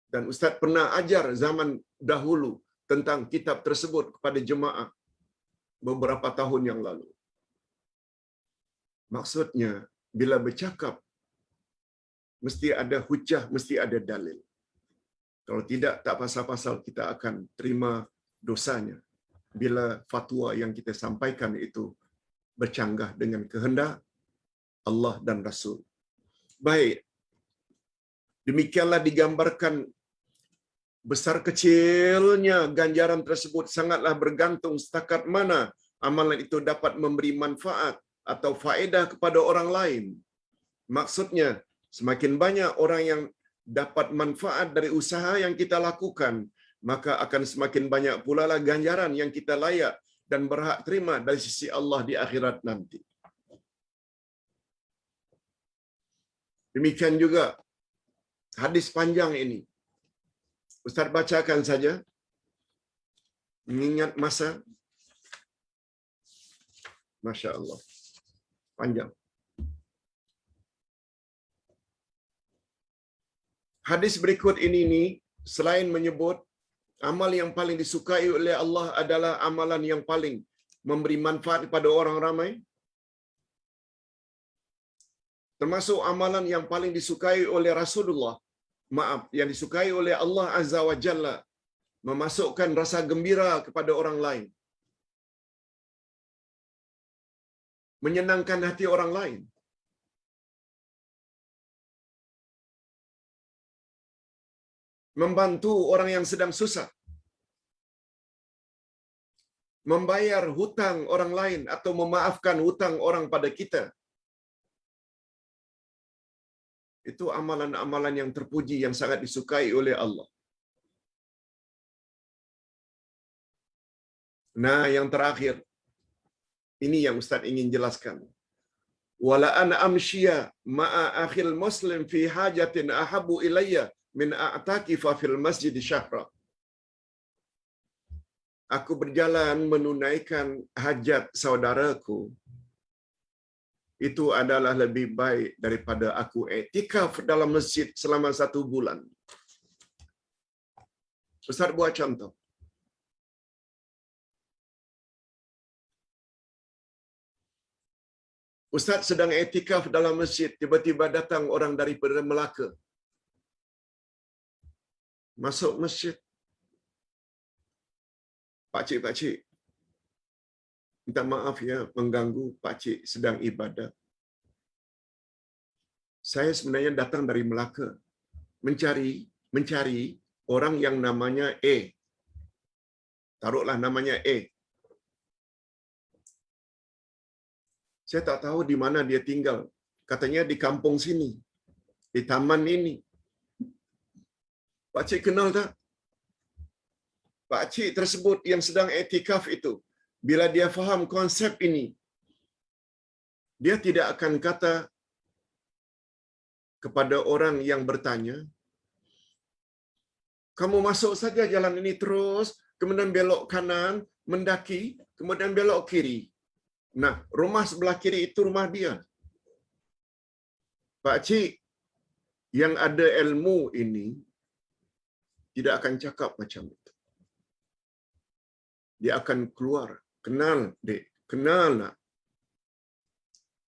Dan Ustaz pernah ajar zaman dahulu tentang kitab tersebut kepada jemaah beberapa tahun yang lalu. Maksudnya, bila bercakap, mesti ada hujah, mesti ada dalil. Kalau tidak, tak pasal-pasal kita akan terima dosanya. Bila fatwa yang kita sampaikan itu bercanggah dengan kehendak Allah dan Rasul. Baik, demikianlah digambarkan besar kecilnya ganjaran tersebut sangatlah bergantung setakat mana amalan itu dapat memberi manfaat atau faedah kepada orang lain. Maksudnya, semakin banyak orang yang dapat manfaat dari usaha yang kita lakukan, maka akan semakin banyak pula lah ganjaran yang kita layak dan berhak terima dari sisi Allah di akhirat nanti. Demikian juga hadis panjang ini. Ustaz bacakan saja, mengingat masa. Masya Allah, panjang. Hadis berikut ini selain menyebut amal yang paling disukai oleh Allah adalah amalan yang paling memberi manfaat kepada orang ramai, termasuk amalan yang paling disukai oleh Rasulullah, yang disukai oleh Allah Azza wa Jalla, memasukkan rasa gembira kepada orang lain, menyenangkan hati orang lain, membantu orang yang sedang susah, membayar hutang orang lain atau memaafkan hutang orang pada kita. Itu amalan-amalan yang terpuji yang sangat disukai oleh Allah. Nah, yang terakhir, ini yang Ustaz ingin jelaskan. Wala an amshiya ma'a akhil muslim fi hajatin ahabu ilayya min a'takifa fil masjid syahra. Aku berjalan menunaikan hajat saudaraku, itu adalah lebih baik daripada aku iktikaf dalam masjid selama 1 bulan. Ustaz buat contoh. Ustaz sedang iktikaf dalam masjid, tiba-tiba datang orang daripada Melaka. Masuk masjid. Pakcik, minta maaf ya mengganggu pakcik sedang ibadah. Saya sebenarnya datang dari Melaka mencari orang yang namanya A. Taruhlah namanya A. Saya tak tahu di mana dia tinggal. Katanya di kampung sini, di taman ini. Pakcik kenal tak? Pakcik tersebut yang sedang iktikaf itu, bila dia faham konsep ini, dia tidak akan kata kepada orang yang bertanya, kamu masuk saja jalan ini terus, kemudian belok kanan, mendaki, kemudian belok kiri. Nah, rumah sebelah kiri itu rumah dia. Pakcik yang ada ilmu ini tidak akan cakap macam itu. Dia akan keluar. Kenal, dek. Kenal nak.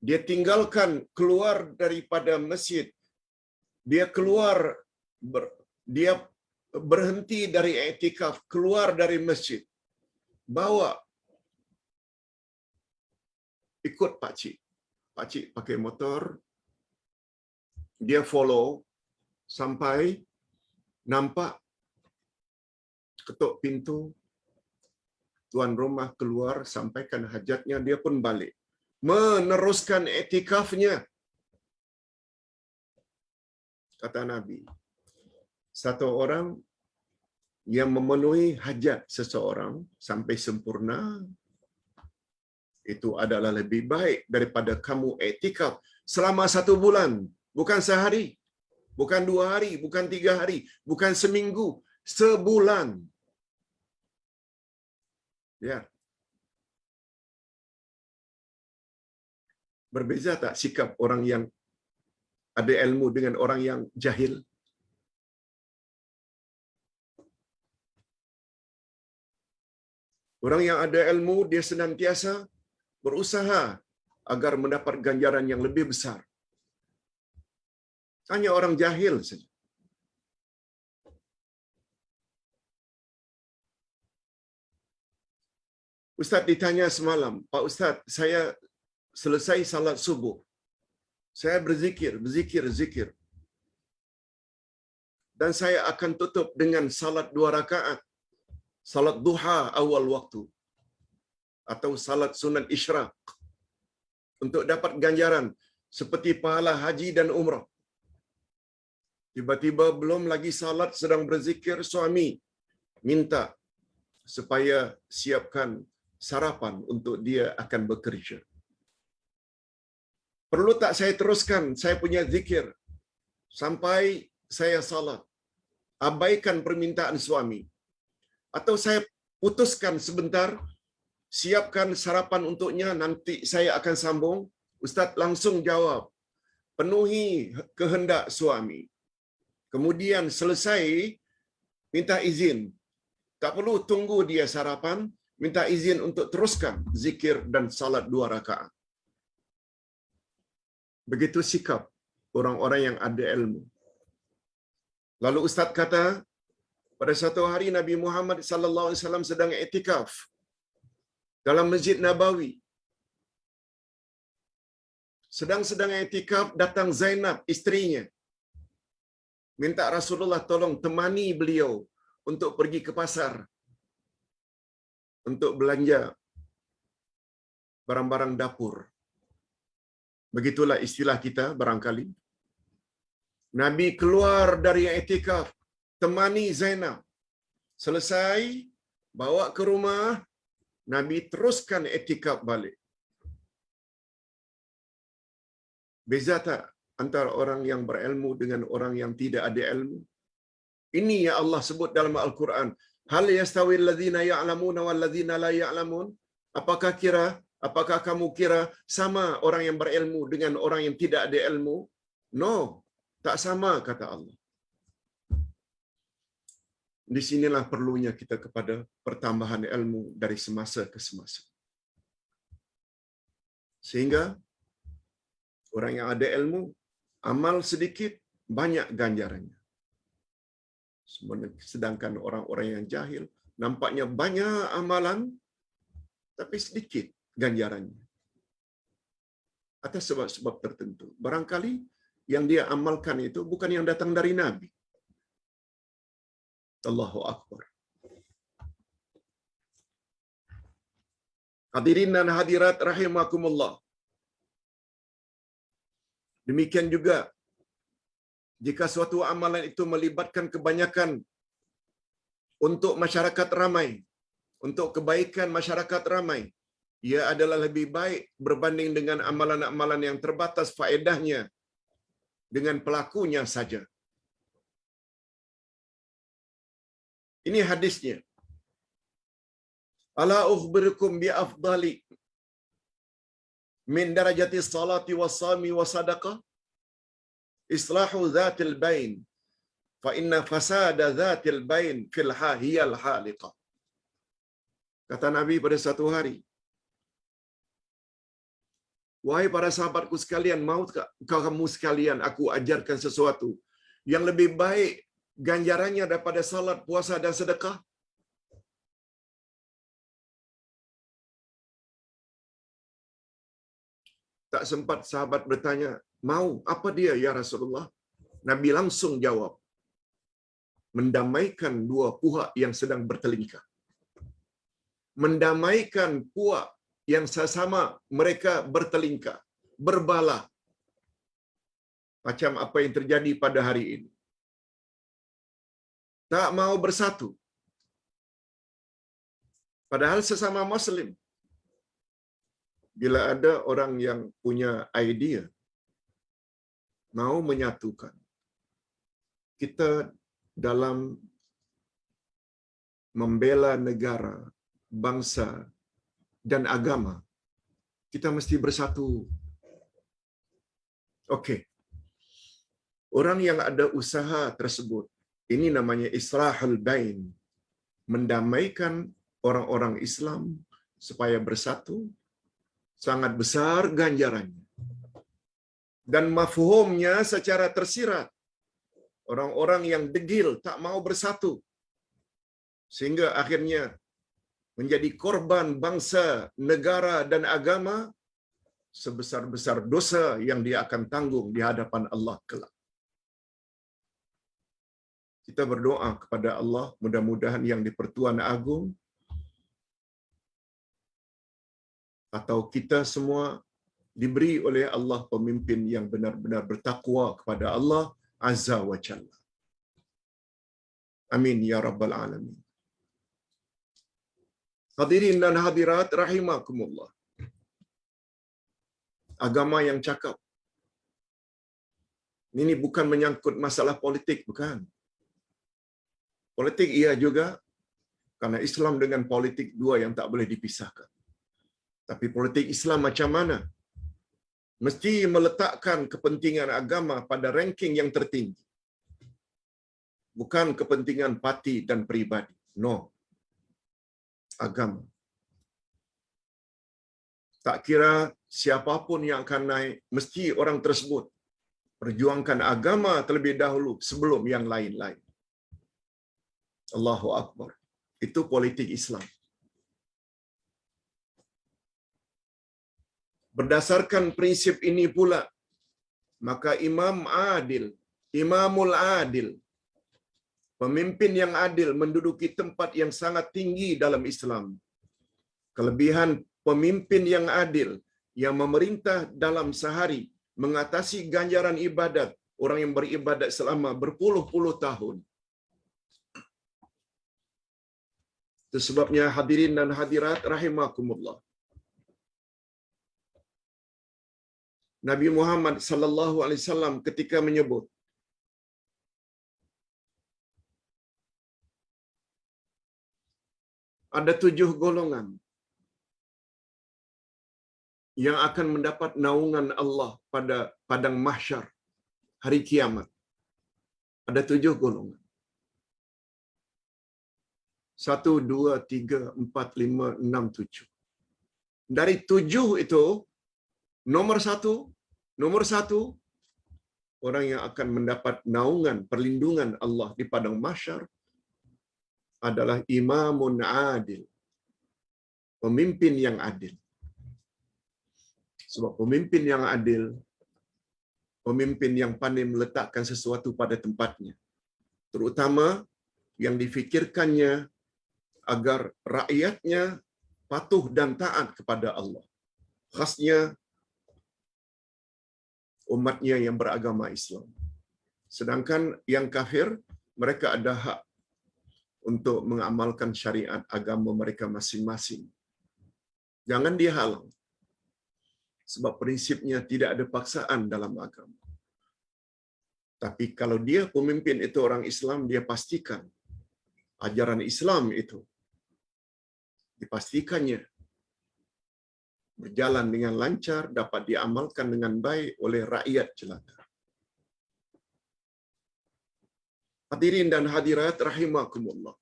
Dia tinggalkan keluar daripada masjid. Dia keluar, dia berhenti dari iktikaf, keluar dari masjid. Bawa. Ikut pakcik. Pakcik pakai motor. Dia follow sampai nampak ketuk pintu. Tuan rumah keluar, sampaikan hajatnya, dia pun balik. Meneruskan iktikafnya. Kata Nabi, satu orang yang memenuhi hajat seseorang sampai sempurna, itu adalah lebih baik daripada kamu iktikaf selama 1 bulan. Bukan sehari, bukan 2 hari, bukan 3 hari, bukan seminggu, sebulan. Ya. Berbeza tak sikap orang yang ada ilmu dengan orang yang jahil? Orang yang ada ilmu, dia senantiasa berusaha agar mendapat ganjaran yang lebih besar. Hanya orang jahil saja. Ustaz ditanya semalam, Pak Ustaz, saya selesai salat subuh. Saya berzikir. Dan saya akan tutup dengan salat 2 rakaat. Salat duha awal waktu. Atau salat sunat isyraq. Untuk dapat ganjaran seperti pahala haji dan umrah. Tiba-tiba belum lagi salat sedang berzikir, suami minta supaya siapkan sarapan untuk dia akan bekerja. Perlu tak saya teruskan saya punya zikir? sampai saya salat, abaikan permintaan suami, atau saya putuskan sebentar, siapkan sarapan untuknya, nanti saya akan sambung, Ustaz langsung jawab, penuhi kehendak suami. Kemudian selesai, minta izin. Tak perlu tunggu dia sarapan, minta izin untuk teruskan zikir dan salat 2 rakaat. Begitu sikap orang-orang yang ada ilmu. Lalu Ustaz kata, pada satu hari Nabi Muhammad sallallahu alaihi wasallam sedang iktikaf dalam Masjid Nabawi. Sedang iktikaf, datang Zainab, istrinya. Minta Rasulullah tolong temani beliau untuk pergi ke pasar untuk belanja barang-barang dapur. Begitulah istilah kita barangkali. Nabi keluar dari iktikaf, temani Zainab. Selesai, bawa ke rumah, Nabi teruskan iktikaf balik. Beza tak antara orang yang berilmu dengan orang yang tidak ada ilmu? Ini yang Allah sebut dalam Al-Quran. Hal yastawi alladhina ya'lamuna wal ladzina la ya'lamun? Apakah kamu kira sama orang yang berilmu dengan orang yang tidak ada ilmu? No, tak sama, kata Allah. Di sinilah perlunya kita kepada pertambahan ilmu dari semasa ke semasa. Sehingga orang yang ada ilmu, amal sedikit, banyak ganjarannya. Sedangkan orang-orang yang jahil, nampaknya banyak amalan, tapi sedikit ganjarannya. Atas sebab-sebab tertentu. Barangkali yang dia amalkan itu bukan yang datang dari Nabi. Allahu Akbar. Hadirin dan hadirat rahimakumullah. Demikian juga, jika suatu amalan itu melibatkan kebanyakan untuk masyarakat ramai, untuk kebaikan masyarakat ramai, ia adalah lebih baik berbanding dengan amalan-amalan yang terbatas faedahnya dengan pelakunya saja. Ini hadisnya. Ala ukhbirukum bi afdali min darajati salati wasami wasadaqah islahu dhatil bain fa inna fasada dhatil bain fil hiyal haliqah. Kata Nabi pada satu hari, wahai para sahabatku sekalian, maukah kamu sekalian aku ajarkan sesuatu yang lebih baik ganjarannya daripada salat, puasa dan sedekah? Tak sempat sahabat bertanya, mau apa dia ya Rasulullah? Nabi langsung jawab, mendamaikan dua pihak yang sedang bertelingkah. Mendamaikan pihak yang sesama mereka bertelingkah, berbalah. Macam apa yang terjadi pada hari ini. Tak mau bersatu. Padahal sesama Muslim. Bila ada orang yang punya idea, mau menyatukan, kita dalam membela negara, bangsa, dan agama, kita mesti bersatu. Okey. Orang yang ada usaha tersebut, ini namanya islahul bain, mendamaikan orang-orang Islam supaya bersatu, sangat besar ganjarannya. Dan mafhumnya secara tersirat, orang-orang yang degil tak mau bersatu, sehingga akhirnya menjadi korban bangsa, negara dan agama, sebesar-besar dosa yang dia akan tanggung di hadapan Allah kelak. Kita berdoa kepada Allah, mudah-mudahan yang di-Pertuan Agung atau kita semua diberi oleh Allah pemimpin yang benar-benar bertakwa kepada Allah Azza wa Jalla. Amin ya rabbal alamin. Hadirin dan hadirat rahimakumullah. Agama yang cakap, Ini bukan menyangkut masalah politik, bukan. Politik iya juga, karena Islam dengan politik dua yang tak boleh dipisahkan. Tapi politik Islam macam mana? Mesti meletakkan kepentingan agama pada ranking yang tertinggi. Bukan kepentingan parti dan peribadi. No. Agama. Tak kira siapapun yang akan naik, mesti orang tersebut perjuangkan agama terlebih dahulu sebelum yang lain-lain. Allahu Akbar. Itu politik Islam. Berdasarkan prinsip ini pula, maka Imamul Adil, pemimpin yang adil menduduki tempat yang sangat tinggi dalam Islam. Kelebihan pemimpin yang adil yang memerintah dalam sehari mengatasi ganjaran ibadat orang yang beribadat selama berpuluh-puluh tahun. Itu sebabnya hadirin dan hadirat rahimakumullah, Nabi Muhammad sallallahu alaihi wasallam ketika menyebut ada 7 golongan yang akan mendapat naungan Allah pada padang mahsyar hari kiamat. Ada 7 golongan. 1, 2, 3, 4, 5, 6, 7. Dari 7 itu, nomor satu, orang yang akan mendapat naungan, perlindungan Allah di padang mahsyar adalah Imamun Adil. Pemimpin yang adil. Sebab pemimpin yang adil, pemimpin yang pandai meletakkan sesuatu pada tempatnya. Terutama yang difikirkannya agar rakyatnya patuh dan taat kepada Allah. Khasnya umatnya yang beragama Islam. Sedangkan yang kafir, mereka ada hak untuk mengamalkan syariat agama mereka masing-masing. Jangan dihalang. Sebab prinsipnya tidak ada paksaan dalam agama. Tapi kalau dia pemimpin itu orang Islam, dia pastikan ajaran Islam itu dipastikannya berjalan dengan lancar, dapat diamalkan dengan baik oleh rakyat jelata. Hadirin dan hadirat rahimakumullah.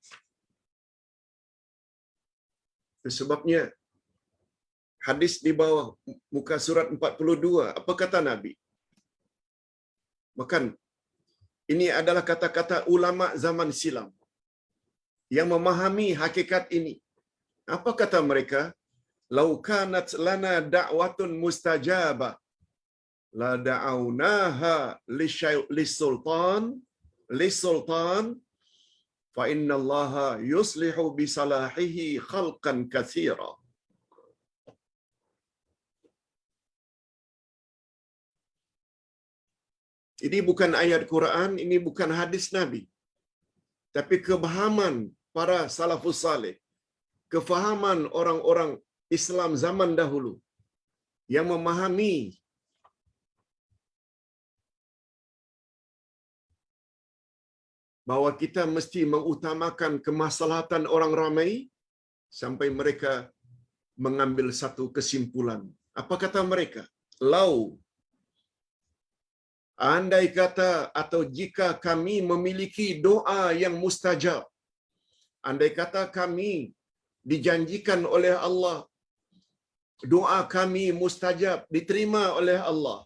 Sebabnya hadis di bawah muka surat 42, apa kata Nabi? Makan. Ini adalah kata-kata ulama zaman silam yang memahami hakikat ini. Apa kata mereka? Lau kanat lana da'watun mustajabah la da'aunaha lisultan fa inna Allaha yuslihu bisalahihi khalqan katsira. Ini bukan ayat Quran, ini bukan hadis Nabi. Tapi kefahaman para salafus saleh, kefahaman orang-orang Islam zaman dahulu yang memahami bahwa kita mesti mengutamakan kemaslahatan orang ramai sampai mereka mengambil satu kesimpulan. Apa kata mereka? Lau, andai kata atau jika kami memiliki doa yang mustajab, andai kata kami dijanjikan oleh Allah, doa kami mustajab, diterima oleh Allah,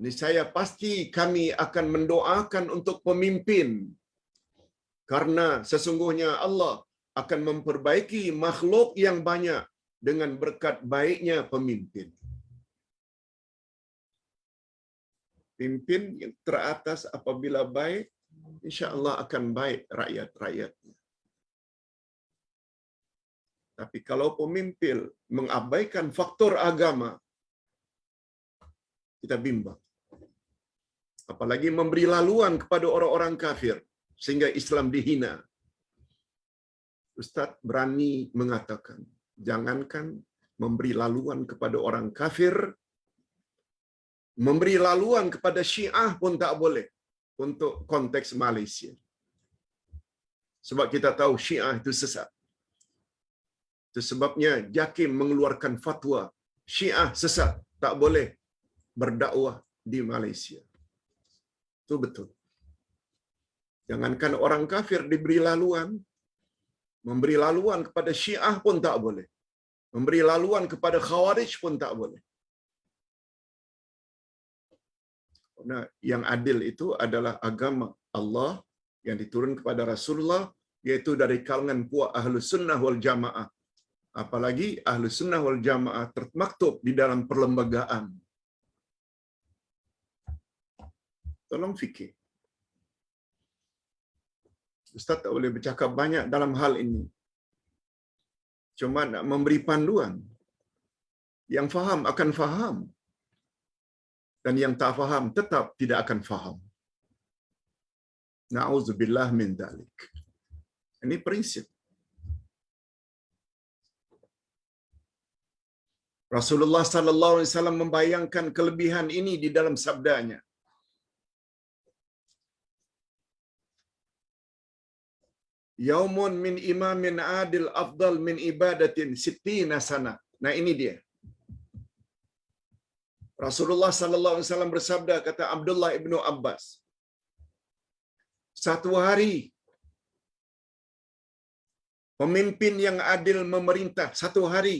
niscaya pasti kami akan mendoakan untuk pemimpin, karena sesungguhnya Allah akan memperbaiki makhluk yang banyak dengan berkat baiknya pemimpin. Pimpin yang teratas apabila baik, insya-Allah akan baik rakyat-rakyatnya. Tapi kalau pemimpin mengabaikan faktor agama, kita bimbang. Apalagi memberi laluan kepada orang-orang kafir sehingga Islam dihina. Ustaz berani mengatakan, jangankan memberi laluan kepada orang kafir, Memberi laluan kepada Syiah pun tak boleh untuk konteks Malaysia. Sebab kita tahu Syiah itu sesat. Itu sebabnya JAKIM mengeluarkan fatwa Syiah sesat, tak boleh berdakwah di Malaysia. Itu betul. Jangankan orang kafir diberi laluan, memberi laluan kepada Syiah pun tak boleh. Memberi laluan kepada Khawarij pun tak boleh. Karena yang adil itu adalah agama Allah yang diturun kepada Rasulullah, yaitu dari kalangan puak Ahlus Sunnah wal Jamaah. Apalagi Ahlus Sunnah wal Jamaah termaktub di dalam perlembagaan. Tolong fikir. Ustaz tak boleh bercakap banyak dalam hal ini. Cuma nak memberi panduan. Yang faham akan faham. Dan yang tak faham tetap tidak akan faham. Na'udzubillah min dzalik. Ini prinsip. Rasulullah sallallahu alaihi wasallam membayangkan kelebihan ini di dalam sabdanya. Yaumun min imamin adil afdal min ibadatin sittina sana. Nah ini dia. Rasulullah sallallahu alaihi wasallam bersabda, kata Abdullah ibnu Abbas, satu hari pemimpin yang adil memerintah satu hari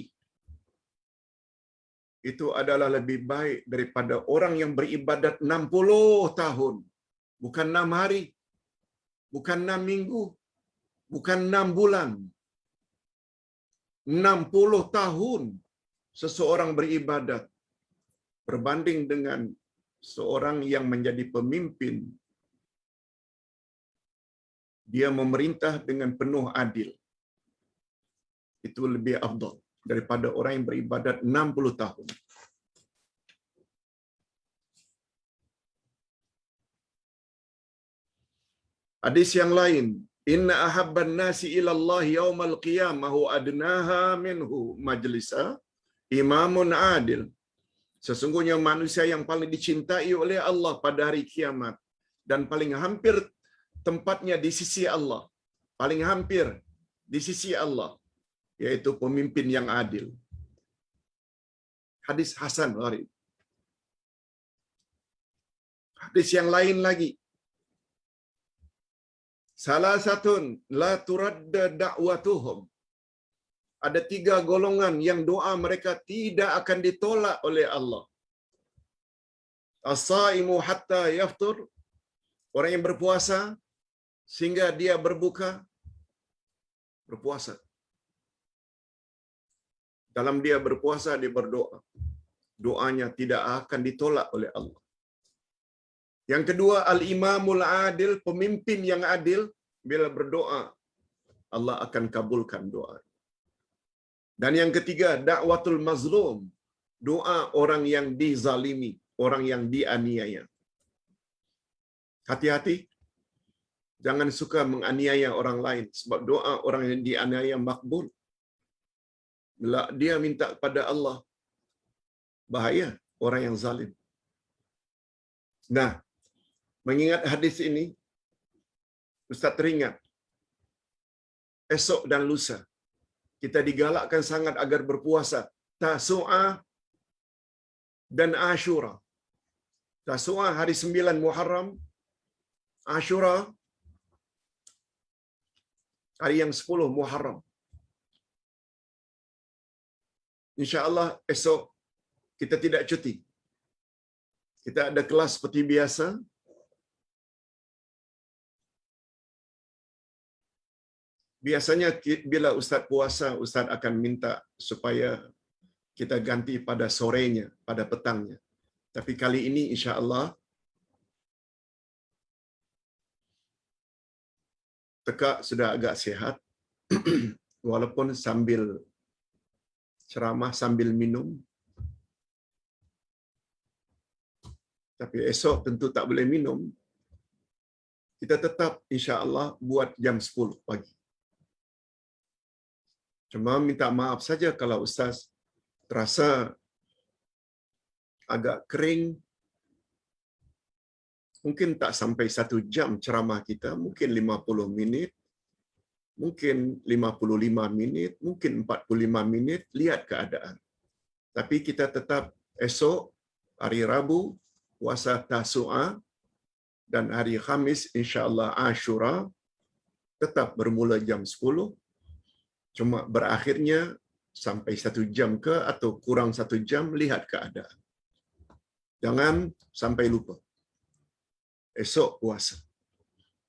itu adalah lebih baik daripada orang yang beribadat 60 tahun. Bukan 6 hari, bukan 6 minggu, bukan 6 bulan. 60 tahun seseorang beribadat berbanding dengan seorang yang menjadi pemimpin. Dia memerintah dengan penuh adil. Itu lebih afdal daripada orang yang beribadat 60 tahun. Hadis yang lain, inna ahabban nasi ila Allah yaumal qiyamah adnaha minhu majlisa imamun adil. Sesungguhnya manusia yang paling dicintai oleh Allah pada hari kiamat dan paling hampir tempatnya di sisi Allah, paling hampir di sisi Allah, yaitu pemimpin yang adil. Hadis hasan gharib. Hadis yang lain lagi, salah satun la turadda da'watuhum. Ada 3 golongan yang doa mereka tidak akan ditolak oleh Allah. As-saimu hatta yaftur, orang yang berpuasa sehingga dia berbuka. Berpuasa. Dalam dia berpuasa, dia berdoa. Doanya tidak akan ditolak oleh Allah. Yang kedua, al-imamul adil, pemimpin yang adil, bila berdoa, Allah akan kabulkan doa. Dan yang ketiga, da'watul mazlum, doa orang yang dizalimi, orang yang dianiaya. Hati-hati, jangan suka menganiaya orang lain, sebab doa orang yang dianiaya makbul. Bila dia minta kepada Allah, bahaya orang yang zalim. Nah, mengingat hadis ini, Ustaz teringat, esok dan lusa, kita digalakkan sangat agar berpuasa Tasu'ah dan Ashura. Tasu'ah hari 9 Muharram, Ashura hari yang 10 Muharram. InsyaAllah esok kita tidak cuti. Kita ada kelas seperti biasa. Biasanya bila Ustaz puasa, Ustaz akan minta supaya kita ganti pada sorenya, pada petangnya. Tapi kali ini insya-Allah Teka sudah agak sihat walaupun sambil ceramah sambil minum. Tapi esok tentu tak boleh minum. Kita tetap insya-Allah buat jam 10 pagi. Cuma minta maaf saja kalau Ustaz terasa agak kering Mungkin tak sampai 1 jam ceramah kita, mungkin 50 minit, mungkin 55 minit, mungkin 45 minit, lihat keadaan. Tapi kita tetap esok, hari Rabu, puasa Tasu'a, dan hari Khamis, insyaAllah Ashura, tetap bermula jam 10, cuma berakhirnya sampai 1 jam ke atau kurang 1 jam, lihat keadaan. Jangan sampai lupa. Esok puasa.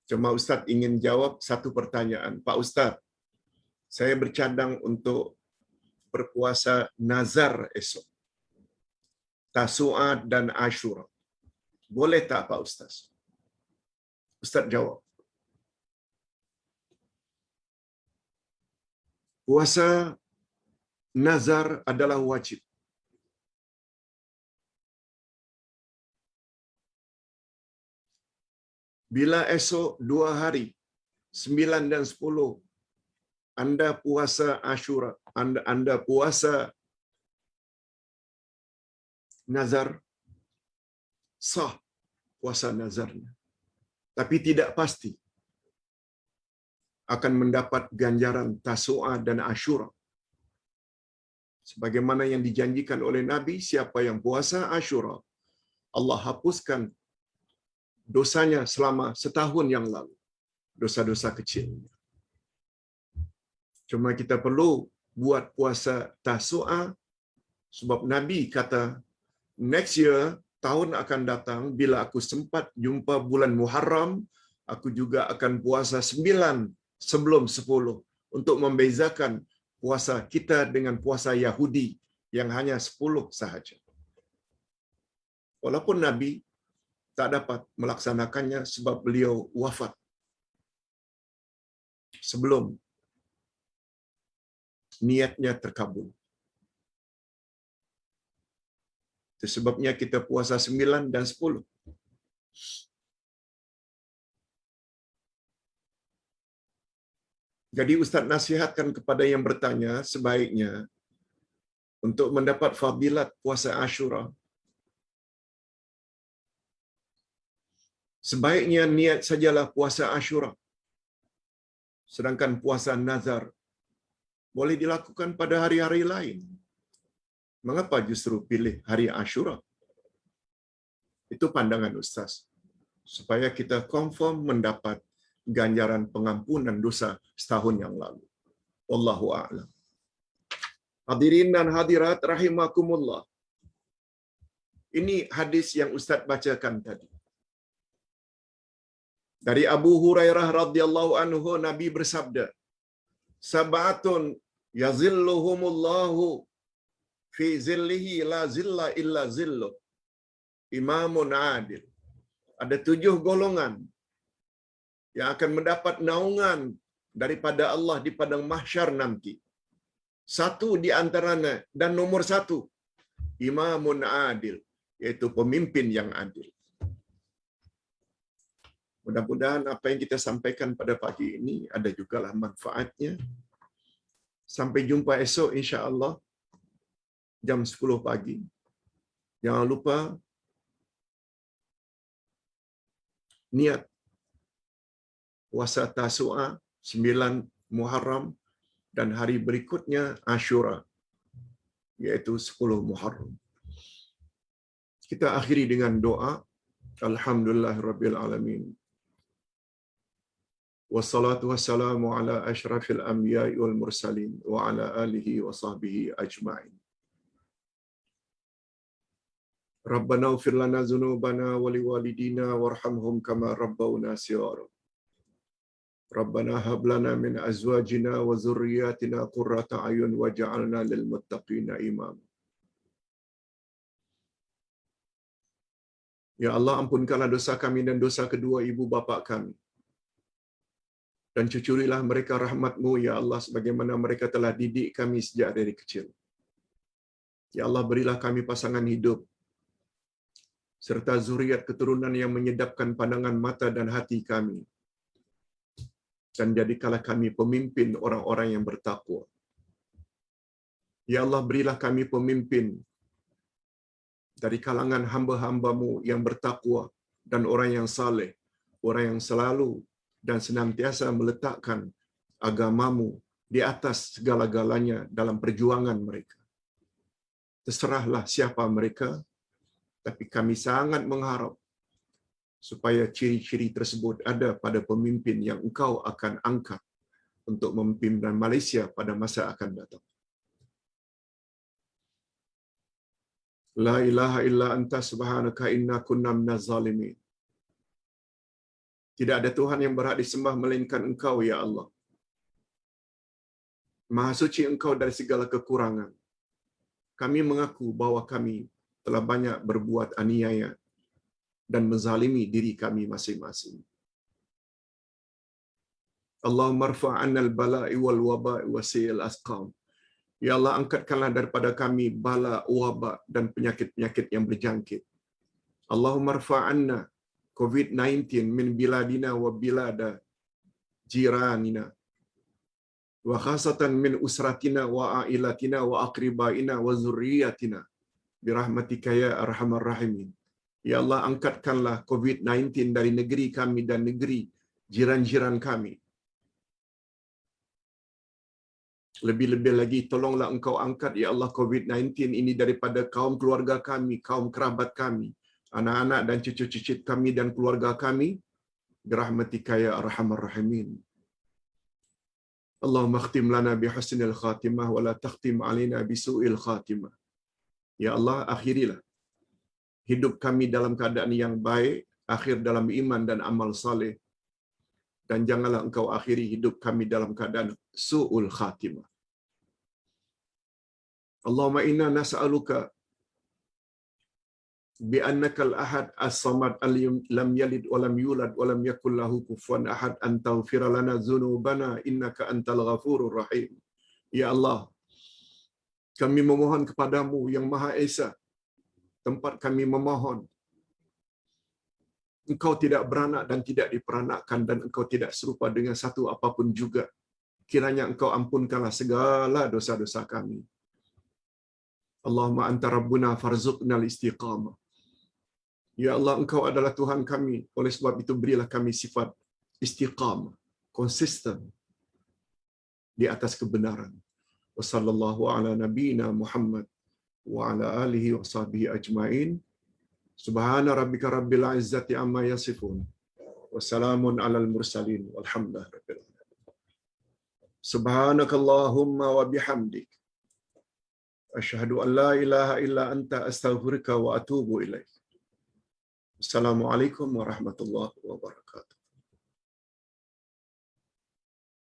Cuma Ustaz ingin jawab satu pertanyaan. Pak Ustaz, saya bercadang untuk berpuasa nazar esok. Tasu'a dan Ashura. Boleh tak Pak Ustaz? Ustaz jawab. Puasa nazar adalah wajib. Bila esok 2 hari, 9 dan 10, Anda puasa Ashura, Anda puasa nazar, sah puasa nazarnya. Tapi tidak pasti akan mendapat ganjaran Tasu'a dan Ashura. Sebagaimana yang dijanjikan oleh Nabi, siapa yang puasa Ashura, Allah hapuskan dosanya selama setahun yang lalu. Dosa-dosa kecilnya. Cuma kita perlu buat puasa Tasu'a, sebab Nabi kata, next year, tahun akan datang, bila aku sempat jumpa bulan Muharram, aku juga akan puasa 9 sebelum 10, untuk membezakan puasa kita dengan puasa Yahudi yang hanya 10 sahaja. Walaupun Nabi tak dapat melaksanakannya sebab beliau wafat sebelum niatnya terkabul. Itu sebabnya kita puasa 9 dan 10. Jadi Ustaz nasihatkan kepada yang bertanya, sebaiknya untuk mendapat fadilat puasa Ashura, sebaiknya niat sajalah puasa Ashura. Sedangkan puasa nazar boleh dilakukan pada hari-hari lain. Mengapa justru pilih hari Ashura? Itu pandangan Ustaz. Supaya kita confirm mendapat ganjaran pengampunan dosa setahun yang lalu. Wallahu a'lam. Hadirin dan hadirat rahimakumullah. Ini hadis yang Ustaz bacakan tadi. Dari Abu Hurairah radhiyallahu anhu, Nabi bersabda, "Sab'atun yazilluhumullahu fi zillihi la zilla illa zilluh. Imamun adil." Ada 7 golongan yang akan mendapat naungan daripada Allah di padang mahsyar nanti. Satu di antaranya, dan nomor 1, imamun adil, yaitu pemimpin yang adil. Mudah-mudahan apa yang kita sampaikan pada pagi ini ada jugalah manfaatnya. Sampai jumpa esok insya-Allah jam 10 pagi. Jangan lupa niat puasa Tasu'a 9 Muharram dan hari berikutnya Ashura, yaitu 10 Muharram. Kita akhiri dengan doa. Alhamdulillahirabbil alamin. Wassalatu wassalamu ala asyrafil anbiya'i wal mursalin wa ala alihi wa sahbihi ajma'in. Rabbana ighfir lana dzunubana wa liwalidina warhamhum kama rabbawna shighara. Rabbana hab lana min azwajina wa dzurriyyatina qurrata a'yun waj'alna lil muttaqina imama. Ya Allah, ampunkanlah dosa kami dan dosa kedua ibu bapa kami. Dan cucurilah mereka rahmat-Mu, ya Allah, sebagaimana mereka telah didik kami sejak dari kecil. Ya Allah, berilah kami pasangan hidup, serta zuriat keturunan yang menyedapkan pandangan mata dan hati kami. Dan jadikanlah kami pemimpin orang-orang yang bertakwa. Ya Allah, berilah kami pemimpin dari kalangan hamba-hamba-Mu yang bertakwa, dan orang yang saleh, orang yang selalu dan senantiasa meletakkan agamamu di atas segala-galanya dalam perjuangan mereka. Terserahlah siapa mereka, tapi kami sangat mengharap supaya ciri-ciri tersebut ada pada pemimpin yang engkau akan angkat untuk memimpin Malaysia pada masa akan datang. La ilaha illa anta subhanaka inna kunna minaz zalimin. Tidak ada Tuhan yang berhak disembah melainkan Engkau, ya Allah. Maha suci Engkau dari segala kekurangan. Kami mengaku bahawa kami telah banyak berbuat aniaya dan menzalimi diri kami masing-masing. Allahumma rfa' 'anna al-bala'i wal waba'i wa sayyi'al asqam. Ya Allah, angkatkanlah daripada kami bala, wabak dan penyakit-penyakit yang berjangkit. Allahumma rfa' 'anna COVID-19 min biladina wa bilada jiranina wa khasatan min usratina wa ailatina wa aqribaina wa zurriyatina birahmatika ya arhamar rahimin. Ya Allah, angkatkanlah COVID-19 dari negeri kami dan negeri jiran-jiran kami. Lebih-lebih lagi, tolonglah Engkau angkat, ya Allah, COVID-19 ini daripada kaum keluarga kami, kaum kerabat kami, anak-anak dan cucu-cucu kami dan keluarga kami, birahmatika ya arhamar rahimin. Allahumma khtim lana bihusnil khatimah wa la takhtim alina bisu'il khatimah. Ya Allah, akhirilah hidup kami dalam keadaan yang baik, akhir dalam iman dan amal saleh, dan janganlah Engkau akhiri hidup kami dalam keadaan su'ul khatimah. Allahumma inna nas'aluka bi'annakal ahad as-samad lam yalid wa lam yulad wa lam yakul lahu kufuwan ahad an taghfira lana dzunubana innaka antal ghafurur rahim. Ya Allah, kami memohon kepadamu yang Maha Esa, tempat kami memohon. Engkau tidak beranak dan tidak diperanakkan, dan Engkau tidak serupa dengan satu apapun juga. Kiranya Engkau ampunkanlah segala dosa-dosa kami. Allahumma anta rabbuna farzuqnal istiqamah. Ya Allah, Engkau adalah Tuhan kami, oleh sebab itu berilah kami sifat istiqamah, konsisten di atas kebenaran. Wa sallallahu ala nabiyyina Muhammad wa ala alihi wa sahbihi ajma'in. Subhana rabbika rabbil izzati amma yasifun. Wassalamun alal mursalin. Walhamdulillah rabbil alamin. Subhanakallahumma wa bihamdik. Asyhadu an la ilaha illa anta astaghfiruka wa atubu ilaik. Assalamualaikum warahmatullahi wabarakatuh.